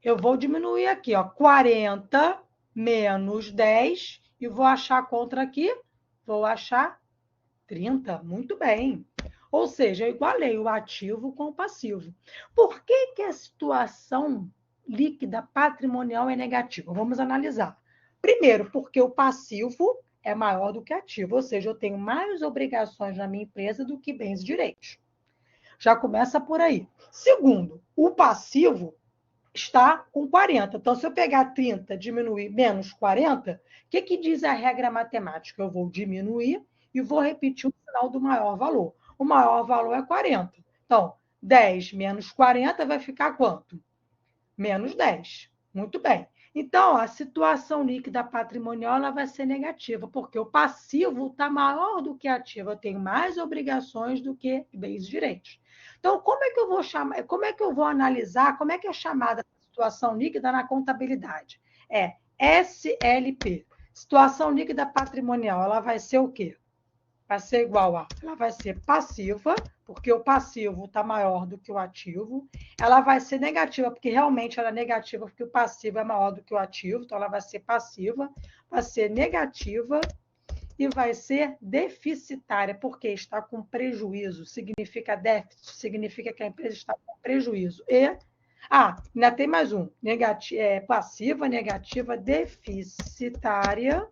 eu vou diminuir aqui, ó. 40 menos 10. E vou achar contra aqui. Vou achar 30. Muito bem. Ou seja, eu igualei o ativo com o passivo. Por que a situação líquida patrimonial é negativa? Vamos analisar. Primeiro, porque o passivo é maior do que ativo, ou seja, eu tenho mais obrigações na minha empresa do que bens e direitos. Já começa por aí. Segundo, o passivo está com 40. Então, se eu pegar 30, diminuir menos 40, o que diz a regra matemática? Eu vou diminuir e vou repetir o sinal do maior valor. o maior valor é 40. Então, 10 menos 40 vai ficar quanto? Menos 10. Muito bem. Então, a situação líquida patrimonial ela vai ser negativa, porque o passivo está maior do que ativo. Eu tenho mais obrigações do que bens e direitos. Então, como é que eu vou chamar, como é que eu vou analisar, como é que é chamada a situação líquida na contabilidade? É SLP. Situação líquida patrimonial, ela vai ser o quê? Vai ser igual a, ela vai ser passiva, porque o passivo está maior do que o ativo. Ela vai ser negativa, porque realmente ela é negativa, porque o passivo é maior do que o ativo. Então, ela vai ser passiva, vai ser negativa e vai ser deficitária, porque está com prejuízo. Significa déficit, significa que a empresa está com prejuízo. E, ainda tem mais um. Passiva, negativa, deficitária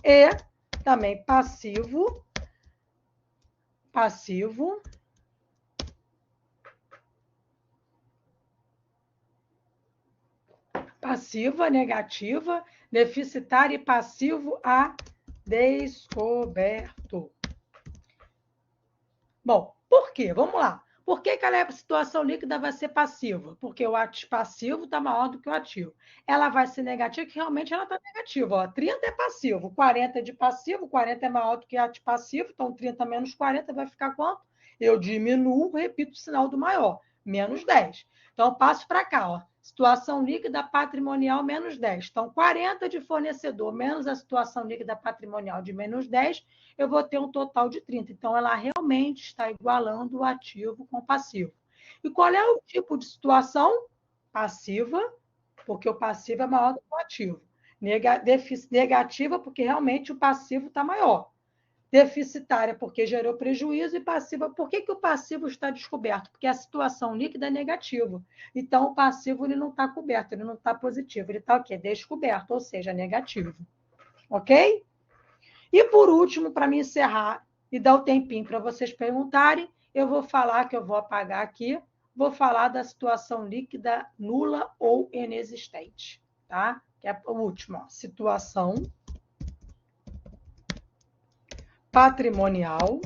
e também passiva, negativa, deficitária e passivo a descoberto. Bom, por quê? Vamos lá. Por que a situação líquida vai ser passiva? Porque o passivo está maior do que o ativo. Ela vai ser negativa, que realmente ela está negativa. Ó, 30 é passivo, 40 é de passivo, 40 é maior do que a de passivo, então 30 menos 40 vai ficar quanto? Eu diminuo, repito o sinal do maior, menos 10. Então, eu passo para cá, ó. Situação líquida patrimonial menos 10. Então, 40 de fornecedor menos a situação líquida patrimonial de menos 10, eu vou ter um total de 30. Então, ela realmente está igualando o ativo com o passivo. E qual é o tipo de situação? Passiva, porque o passivo é maior do que o ativo. Negativa, porque realmente o passivo está maior. Deficitária, porque gerou prejuízo, e passiva. Por que o passivo está descoberto? Porque a situação líquida é negativa. Então, o passivo ele não está coberto, ele não está positivo, ele está o quê? Descoberto, ou seja, negativo. Ok? E por último, para me encerrar e dar o tempinho para vocês perguntarem, eu vou falar, que eu vou apagar aqui, vou falar da situação líquida nula ou inexistente, tá? Que é o último, ó. Situação patrimonial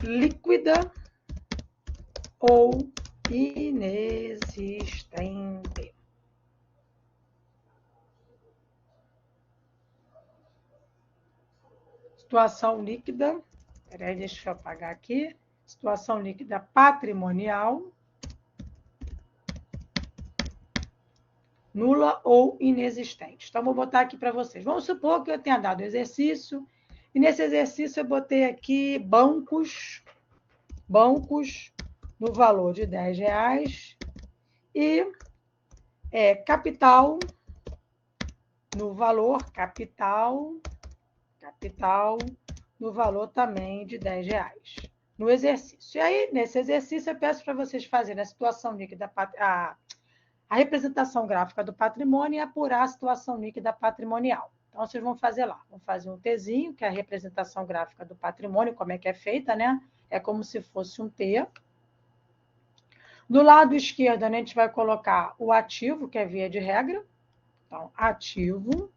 líquida ou inexistente. Situação líquida, peraí, deixa eu apagar aqui. Situação líquida patrimonial, nula ou inexistente. Então, vou botar aqui para vocês. Vamos supor que eu tenha dado exercício, e nesse exercício eu botei aqui bancos no valor de R$10 e capital no valor, capital no valor também de R$10 no exercício. E aí, nesse exercício, eu peço para vocês fazerem a situação líquida, a representação gráfica do patrimônio e apurar a situação líquida patrimonial. Então, vocês vão fazer lá. Vão fazer um Tzinho, que é a representação gráfica do patrimônio, como é que é feita, né? É como se fosse um T. Do lado esquerdo, a gente vai colocar o ativo, que é via de regra. Então, ativo.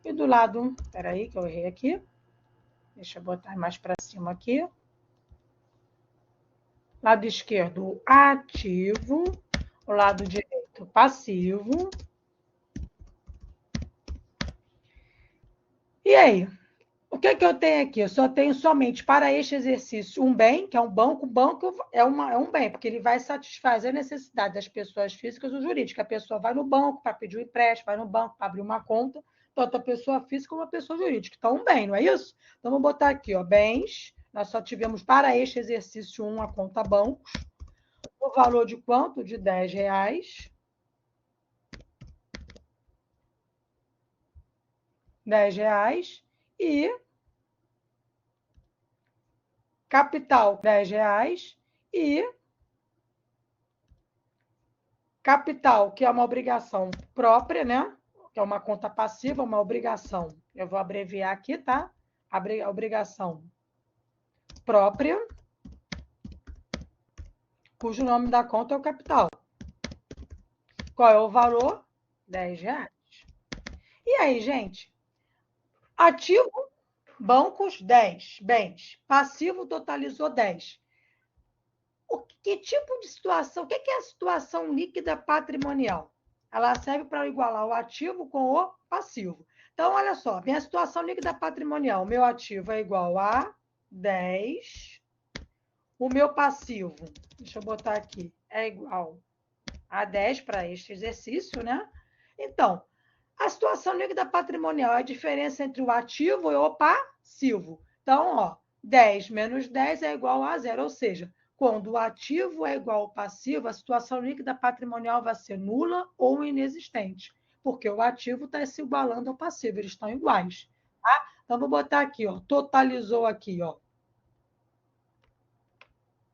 E do lado... Espera aí, que eu errei aqui. Deixa eu botar mais para cima aqui. Lado esquerdo, ativo. O lado direito, passivo. E aí? O que eu tenho aqui? Eu só tenho somente para este exercício um bem, que é um banco. O banco é um bem, porque ele vai satisfazer a necessidade das pessoas físicas ou jurídicas. A pessoa vai no banco para pedir um empréstimo, vai no banco para abrir uma conta, tanto a pessoa física como a pessoa jurídica. Então, um bem, não é isso? Então, vamos botar aqui, ó, bens. Nós só tivemos para este exercício a conta bancos. O valor de quanto? De R$10. R$10. E capital, R$10. E capital, que é uma obrigação própria, né? Que é uma conta passiva, uma obrigação. Eu vou abreviar aqui, tá? A obrigação própria, cujo nome da conta é o capital. Qual é o valor? R$10. E aí, gente? Ativo Bancos, 10 bens. Passivo totalizou 10. Que tipo de situação? O que é a situação líquida patrimonial? Ela serve para igualar o ativo com o passivo. Então, olha só, minha situação líquida patrimonial. O meu ativo é igual a 10. O meu passivo, deixa eu botar aqui, é igual a 10 para este exercício, né? Então, a situação líquida patrimonial é a diferença entre o ativo e o passivo. Então, ó, 10 menos 10 é igual a zero, ou seja, quando o ativo é igual ao passivo, a situação líquida patrimonial vai ser nula ou inexistente, porque o ativo está se igualando ao passivo, eles estão iguais. Tá? Então, vou botar aqui, ó, totalizou aqui, ó.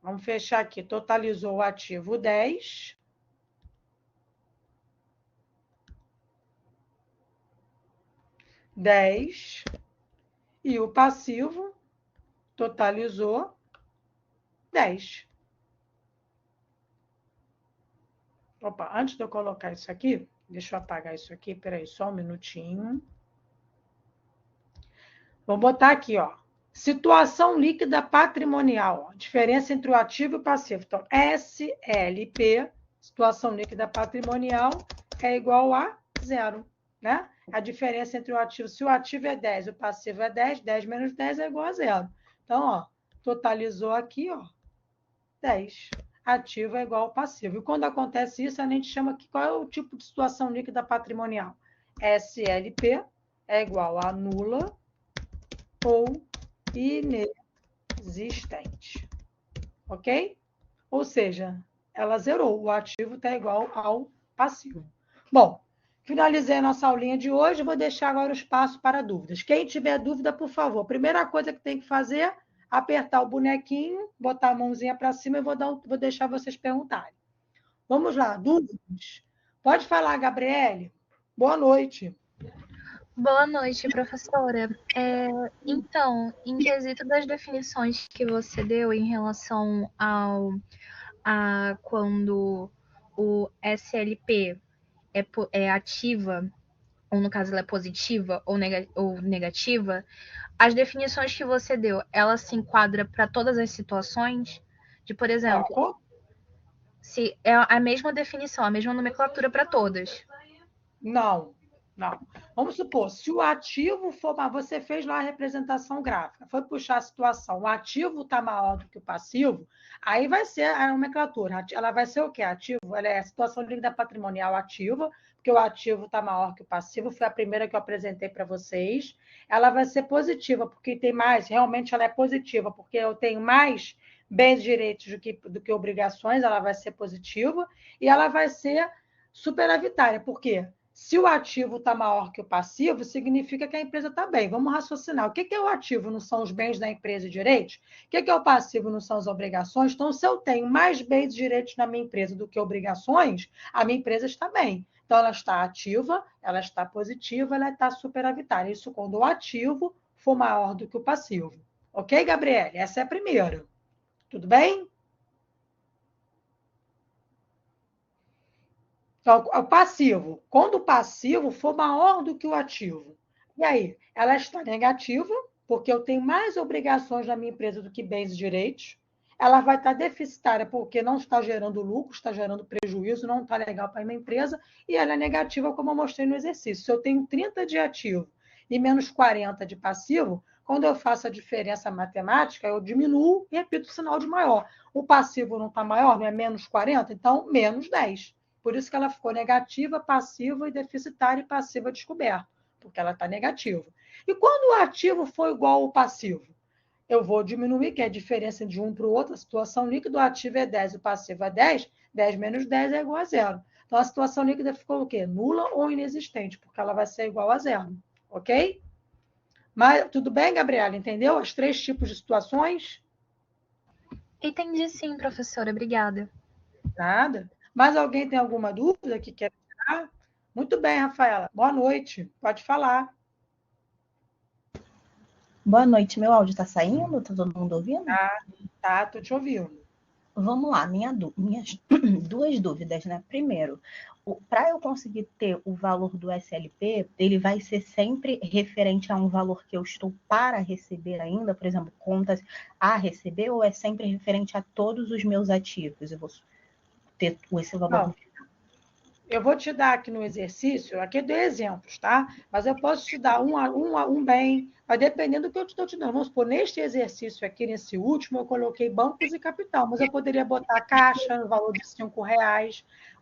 Vamos fechar aqui, totalizou o ativo 10. E o passivo totalizou 10. Opa, antes de eu colocar isso aqui, deixa eu apagar isso aqui, peraí, só um minutinho. Vou botar aqui, ó, situação líquida patrimonial, ó, diferença entre o ativo e o passivo. Então, SLP, situação líquida patrimonial, é igual a zero, né? A diferença entre o ativo, se o ativo é 10, o passivo é 10, 10 menos 10 é igual a zero. Então, ó, totalizou aqui, ó, 10. Ativo é igual ao passivo. E quando acontece isso, a gente chama que qual é o tipo de situação líquida patrimonial? SLP é igual a nula ou inexistente. Ok? Ou seja, ela zerou. O ativo está igual ao passivo. Bom, finalizei a nossa aulinha de hoje. Vou deixar agora o espaço para dúvidas. Quem tiver dúvida, por favor, primeira coisa que tem que fazer, apertar o bonequinho, botar a mãozinha para cima e vou deixar vocês perguntarem. Vamos lá, dúvidas? Pode falar, Gabriele. Boa noite. Boa noite, professora. Então, em quesito das definições que você deu em relação a quando o SLP é ativa, ou no caso ela é positiva ou negativa, as definições que você deu, ela se enquadra para todas as situações? De, por exemplo, se é a mesma definição, a mesma nomenclatura para todas? Não. Vamos supor, se o ativo for, você fez lá a representação gráfica, foi puxar a situação, o ativo está maior do que o passivo, aí vai ser a nomenclatura. Ela vai ser o quê? Ativo, ela é a situação líquida patrimonial ativa, porque o ativo está maior que o passivo, foi a primeira que eu apresentei para vocês. Ela vai ser positiva, porque tem mais, realmente ela é positiva, porque eu tenho mais bens e direitos do que obrigações, ela vai ser positiva, e ela vai ser superavitária, por quê? Se o ativo está maior que o passivo, significa que a empresa está bem. Vamos raciocinar. O que é o ativo? Não são os bens da empresa e direitos? O que é o passivo? Não são as obrigações? Então, se eu tenho mais bens e direitos na minha empresa do que obrigações, a minha empresa está bem. Então, ela está ativa, ela está positiva, ela está superavitária. Isso quando o ativo for maior do que o passivo. Ok, Gabriele? Essa é a primeira. Tudo bem? Então, o passivo. Quando o passivo for maior do que o ativo. E aí? Ela está negativa, porque eu tenho mais obrigações na minha empresa do que bens e direitos. Ela vai estar deficitária, porque não está gerando lucro, está gerando prejuízo, não está legal para a minha empresa. E ela é negativa, como eu mostrei no exercício. Se eu tenho 30 de ativo e menos 40 de passivo, quando eu faço a diferença matemática, eu diminuo e repito o sinal de maior. O passivo não está maior, não é menos 40, então menos 10. Por isso que ela ficou negativa, passiva e deficitária e passiva descoberto, porque ela está negativa. E quando o ativo for igual ao passivo? Eu vou diminuir, que é a diferença de um para o outro, a situação líquida, o ativo é 10, o passivo é 10, 10 menos 10 é igual a zero. Então, a situação líquida ficou o quê? Nula ou inexistente, porque ela vai ser igual a zero, ok? Mas tudo bem, Gabriela? Entendeu? Os 3 tipos de situações? Entendi sim, professora. Obrigada. Nada. Mas alguém tem alguma dúvida que quer tirar? Muito bem, Rafaela. Boa noite. Pode falar. Boa noite. Meu áudio está saindo? Está todo mundo ouvindo? Tá, tô te ouvindo. vamos lá, minhas duas dúvidas, né? Primeiro, para eu conseguir ter o valor do SLP, ele vai ser sempre referente a um valor que eu estou para receber ainda, por exemplo, contas a receber, ou é sempre referente a todos os meus ativos? Eu vou ter esse valor. Não, eu vou te dar aqui no exercício, aqui eu dei exemplos, tá? Mas eu posso te dar um bem, vai dependendo do que eu estou te dando. Vamos supor, neste exercício aqui, nesse último, eu coloquei bancos e capital, mas eu poderia botar caixa no valor de R$ 5.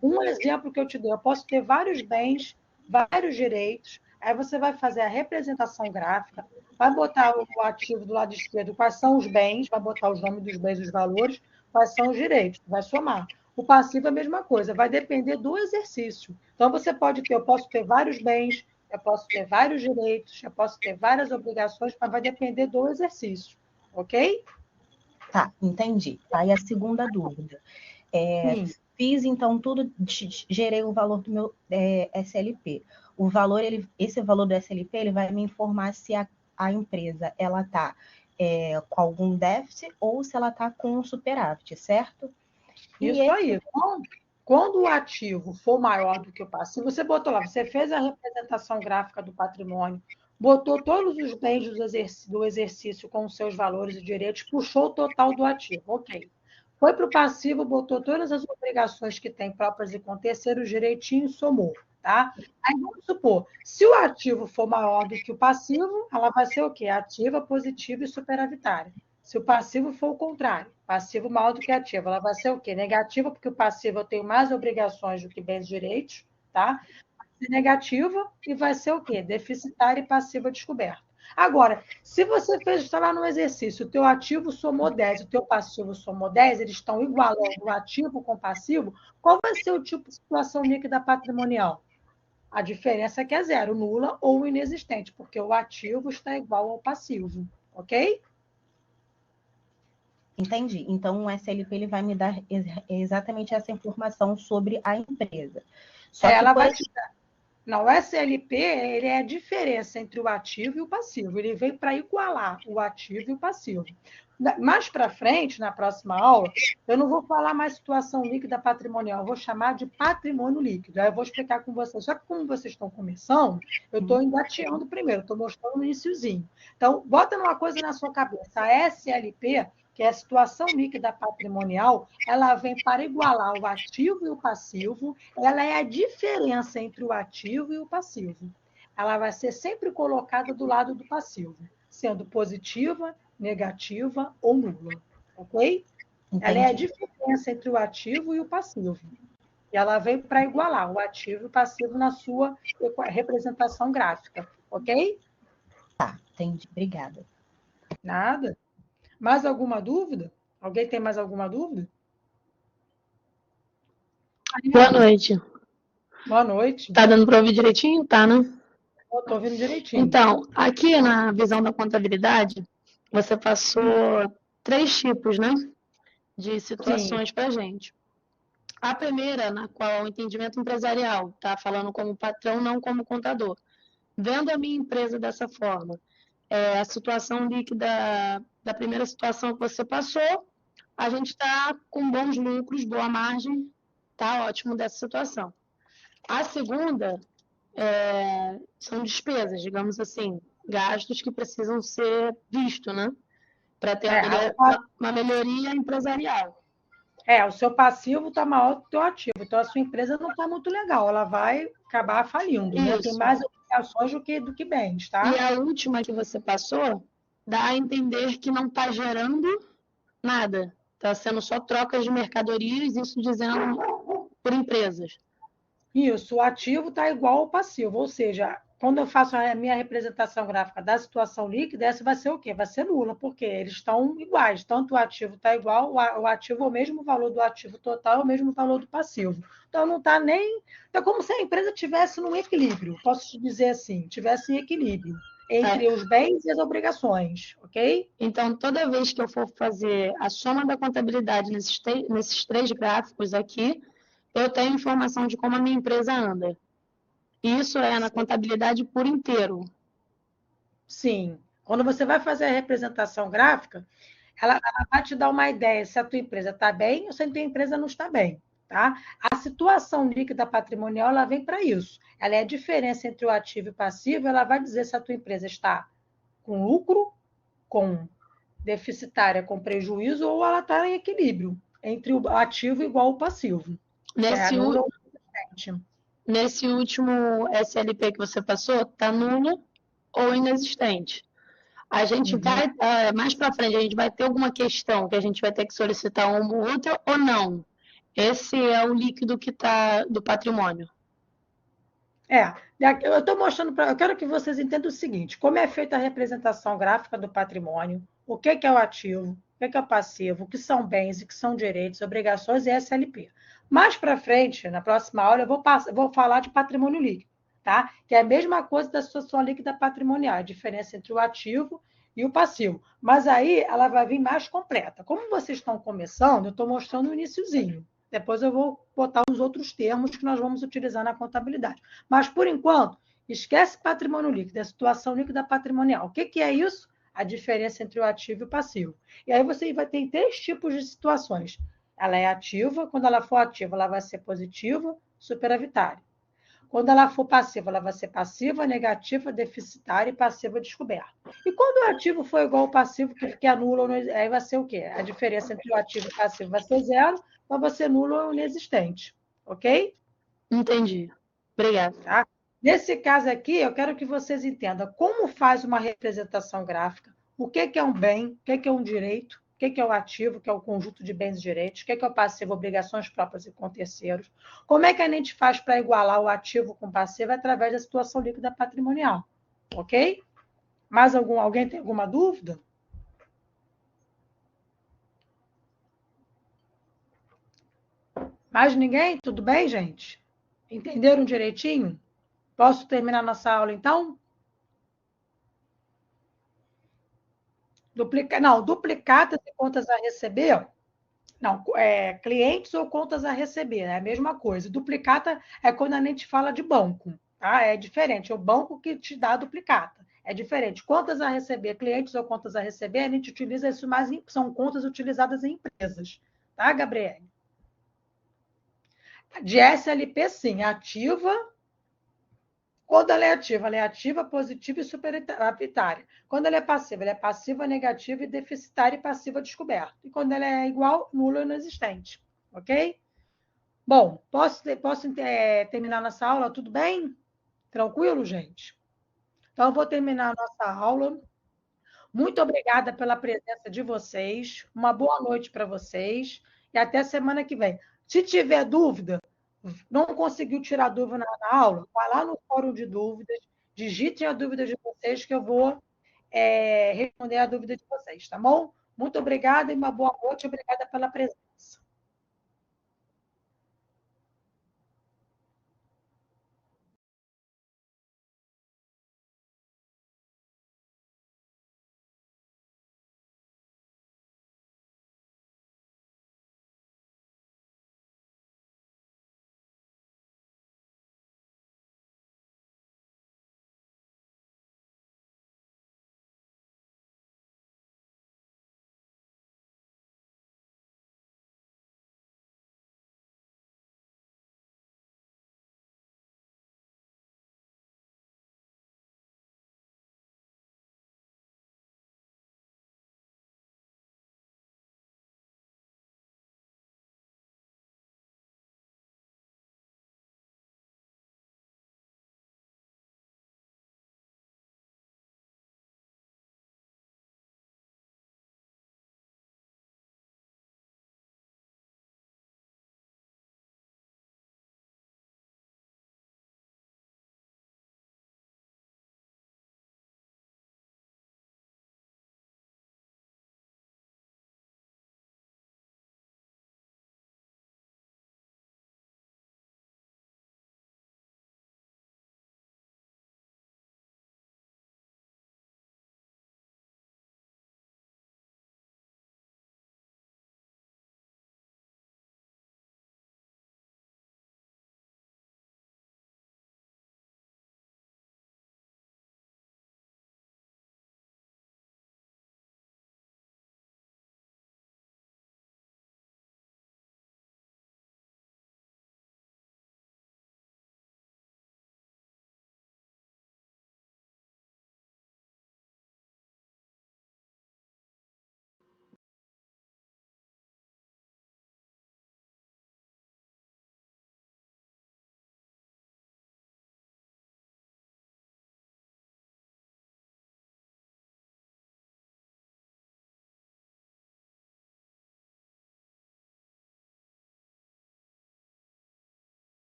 Um exemplo que eu te dei, eu posso ter vários bens, vários direitos, aí você vai fazer a representação gráfica, vai botar o ativo do lado esquerdo, quais são os bens, vai botar os nomes dos bens, os valores, quais são os direitos, vai somar. O passivo é a mesma coisa, vai depender do exercício. Então, eu posso ter vários bens, eu posso ter vários direitos, eu posso ter várias obrigações, mas vai depender do exercício, ok? Tá, entendi. Aí a segunda dúvida. Fiz, então, tudo, gerei o valor do meu SLP. Esse valor do SLP, ele vai me informar se a empresa ela está com algum déficit ou se ela está com um superávit, certo? Isso aí. Quando o ativo for maior do que o passivo, você botou lá, você fez a representação gráfica do patrimônio, botou todos os bens do exercício com os seus valores e direitos, puxou o total do ativo, ok. Foi para o passivo, botou todas as obrigações que tem próprias e com terceiros direitinho, somou, tá? Aí vamos supor, se o ativo for maior do que o passivo, ela vai ser o quê? Ativa, positiva e superavitária. Se o passivo for o contrário, passivo maior do que ativo, ela vai ser o quê? Negativa, porque o passivo eu tenho mais obrigações do que bens e direitos, tá? Vai ser negativa e vai ser o quê? Deficitária e passiva descoberta. Agora, se você está lá no exercício, o teu ativo somou 10, o teu passivo somou 10, eles estão igualando o ativo com o passivo, qual vai ser o tipo de situação líquida patrimonial? A diferença é que é zero, nula ou inexistente, porque o ativo está igual ao passivo, ok? Entendi. Então, o SLP ele vai me dar exatamente essa informação sobre a empresa. Só ela vai te dar. Não, o SLP ele é a diferença entre o ativo e o passivo. Ele vem para igualar o ativo e o passivo. Mais para frente, na próxima aula, eu não vou falar mais situação líquida patrimonial, eu vou chamar de patrimônio líquido. Aí eu vou explicar com vocês. Só que como vocês estão começando, eu estou engateando primeiro, estou mostrando o iniciozinho. Então, bota uma coisa na sua cabeça. A SLP, que é a situação líquida patrimonial, ela vem para igualar o ativo e o passivo, ela é a diferença entre o ativo e o passivo. Ela vai ser sempre colocada do lado do passivo, sendo positiva, negativa ou nula, ok? Entendi. Ela é a diferença entre o ativo e o passivo. E ela vem para igualar o ativo e o passivo na sua representação gráfica, ok? Tá, entendi. Obrigada. Nada. Mais alguma dúvida? Alguém tem mais alguma dúvida? Boa noite. Boa noite. Tá dando para ouvir direitinho? Tá, né? Eu estou ouvindo direitinho. Então, aqui na visão da contabilidade, você passou 3 tipos, né, de situações para a gente. A primeira, na qual é o entendimento empresarial, tá falando como patrão, não como contador. Vendo a minha empresa dessa forma, a situação líquida da primeira situação que você passou, a gente está com bons lucros, boa margem, tá ótimo dessa situação. A segunda são despesas, digamos assim, gastos que precisam ser vistos, né? Para ter uma melhoria empresarial. O seu passivo está maior do que o teu ativo, então a sua empresa não está muito legal, ela vai acabar falindo, né? Tem mais obrigações do que bens, tá? E a última que você passou dá a entender que não está gerando nada, está sendo só trocas de mercadorias, isso dizendo por empresas. Isso, o ativo está igual ao passivo, ou seja, quando eu faço a minha representação gráfica da situação líquida, essa vai ser o quê? Vai ser nula, porque eles estão iguais, tanto o ativo está igual, o ativo é o mesmo valor do ativo total, é o mesmo valor do passivo. Então, não está nem... Então, como se a empresa tivesse num equilíbrio, posso te dizer assim, tivesse em equilíbrio entre os bens e as obrigações, ok? Então, toda vez que eu for fazer a soma da contabilidade nesses 3 gráficos aqui, eu tenho informação de como a minha empresa anda. Isso é na contabilidade por inteiro. Sim. Quando você vai fazer a representação gráfica, ela vai te dar uma ideia se a tua empresa está bem ou se a tua empresa não está bem. Tá? A situação líquida patrimonial ela vem para isso. Ela é a diferença entre o ativo e o passivo, ela vai dizer se a tua empresa está com lucro, com deficitária, com prejuízo, ou ela está em equilíbrio entre o ativo igual o passivo. Nesse último SLP que você passou, está nulo ou inexistente. A gente vai, mais para frente, a gente vai ter alguma questão que a gente vai ter que solicitar uma ou outra ou não? Esse é o líquido que está do patrimônio. Eu estou mostrando eu quero que vocês entendam o seguinte: como é feita a representação gráfica do patrimônio, o que é o ativo, o que é o passivo, o que são bens, o que são direitos, obrigações e SLP. Mais para frente, na próxima aula, eu vou falar de patrimônio líquido, tá? Que é a mesma coisa da situação líquida patrimonial, a diferença entre o ativo e o passivo. Mas aí ela vai vir mais completa. Como vocês estão começando, eu estou mostrando o iniciozinho. Depois eu vou botar os outros termos que nós vamos utilizar na contabilidade. Mas, por enquanto, esquece patrimônio líquido, a situação líquida patrimonial. O que é isso? A diferença entre o ativo e o passivo. E aí você vai ter 3 tipos de situações. Ela é ativa, quando ela for ativa, ela vai ser positiva, superavitária. Quando ela for passiva, ela vai ser passiva, negativa, deficitária e passiva descoberta. E quando o ativo for igual ao passivo, que anula, aí vai ser o quê? A diferença entre o ativo e o passivo vai ser 0, então vai ser nulo ou inexistente. Ok? Entendi. Obrigada. Tá? Nesse caso aqui, eu quero que vocês entendam como faz uma representação gráfica, o que é um bem, o que é um direito, o que é o ativo, que é o conjunto de bens e direitos, o que é o passivo, obrigações próprias e com terceiros. Como é que a gente faz para igualar o ativo com o passivo através da situação líquida patrimonial. Ok? Alguém tem alguma dúvida? Mais ninguém? Tudo bem, gente? Entenderam direitinho? Posso terminar nossa aula, então? Duplicatas e contas a receber. Não, clientes ou contas a receber, é a mesma coisa. Duplicata é quando a gente fala de banco, tá? É diferente, é o banco que te dá a duplicata. É diferente. Contas a receber, clientes ou contas a receber, a gente utiliza isso mais, são contas utilizadas em empresas, tá, Gabriele? De SLP, sim, ativa. Quando ela é ativa, positiva e superavitária. Quando ela é passiva, negativa e deficitária e passiva descoberta. E quando ela é igual, nula ou inexistente. Ok? Bom, posso terminar nossa aula? Tudo bem? Tranquilo, gente? Então, eu vou terminar a nossa aula. Muito obrigada pela presença de vocês. Uma boa noite para vocês. E até semana que vem. Se tiver dúvida, não conseguiu tirar dúvida na aula, vai lá no fórum de dúvidas, digitem a dúvida de vocês que eu vou responder a dúvida de vocês, tá bom? Muito obrigada e uma boa noite. Obrigada pela presença.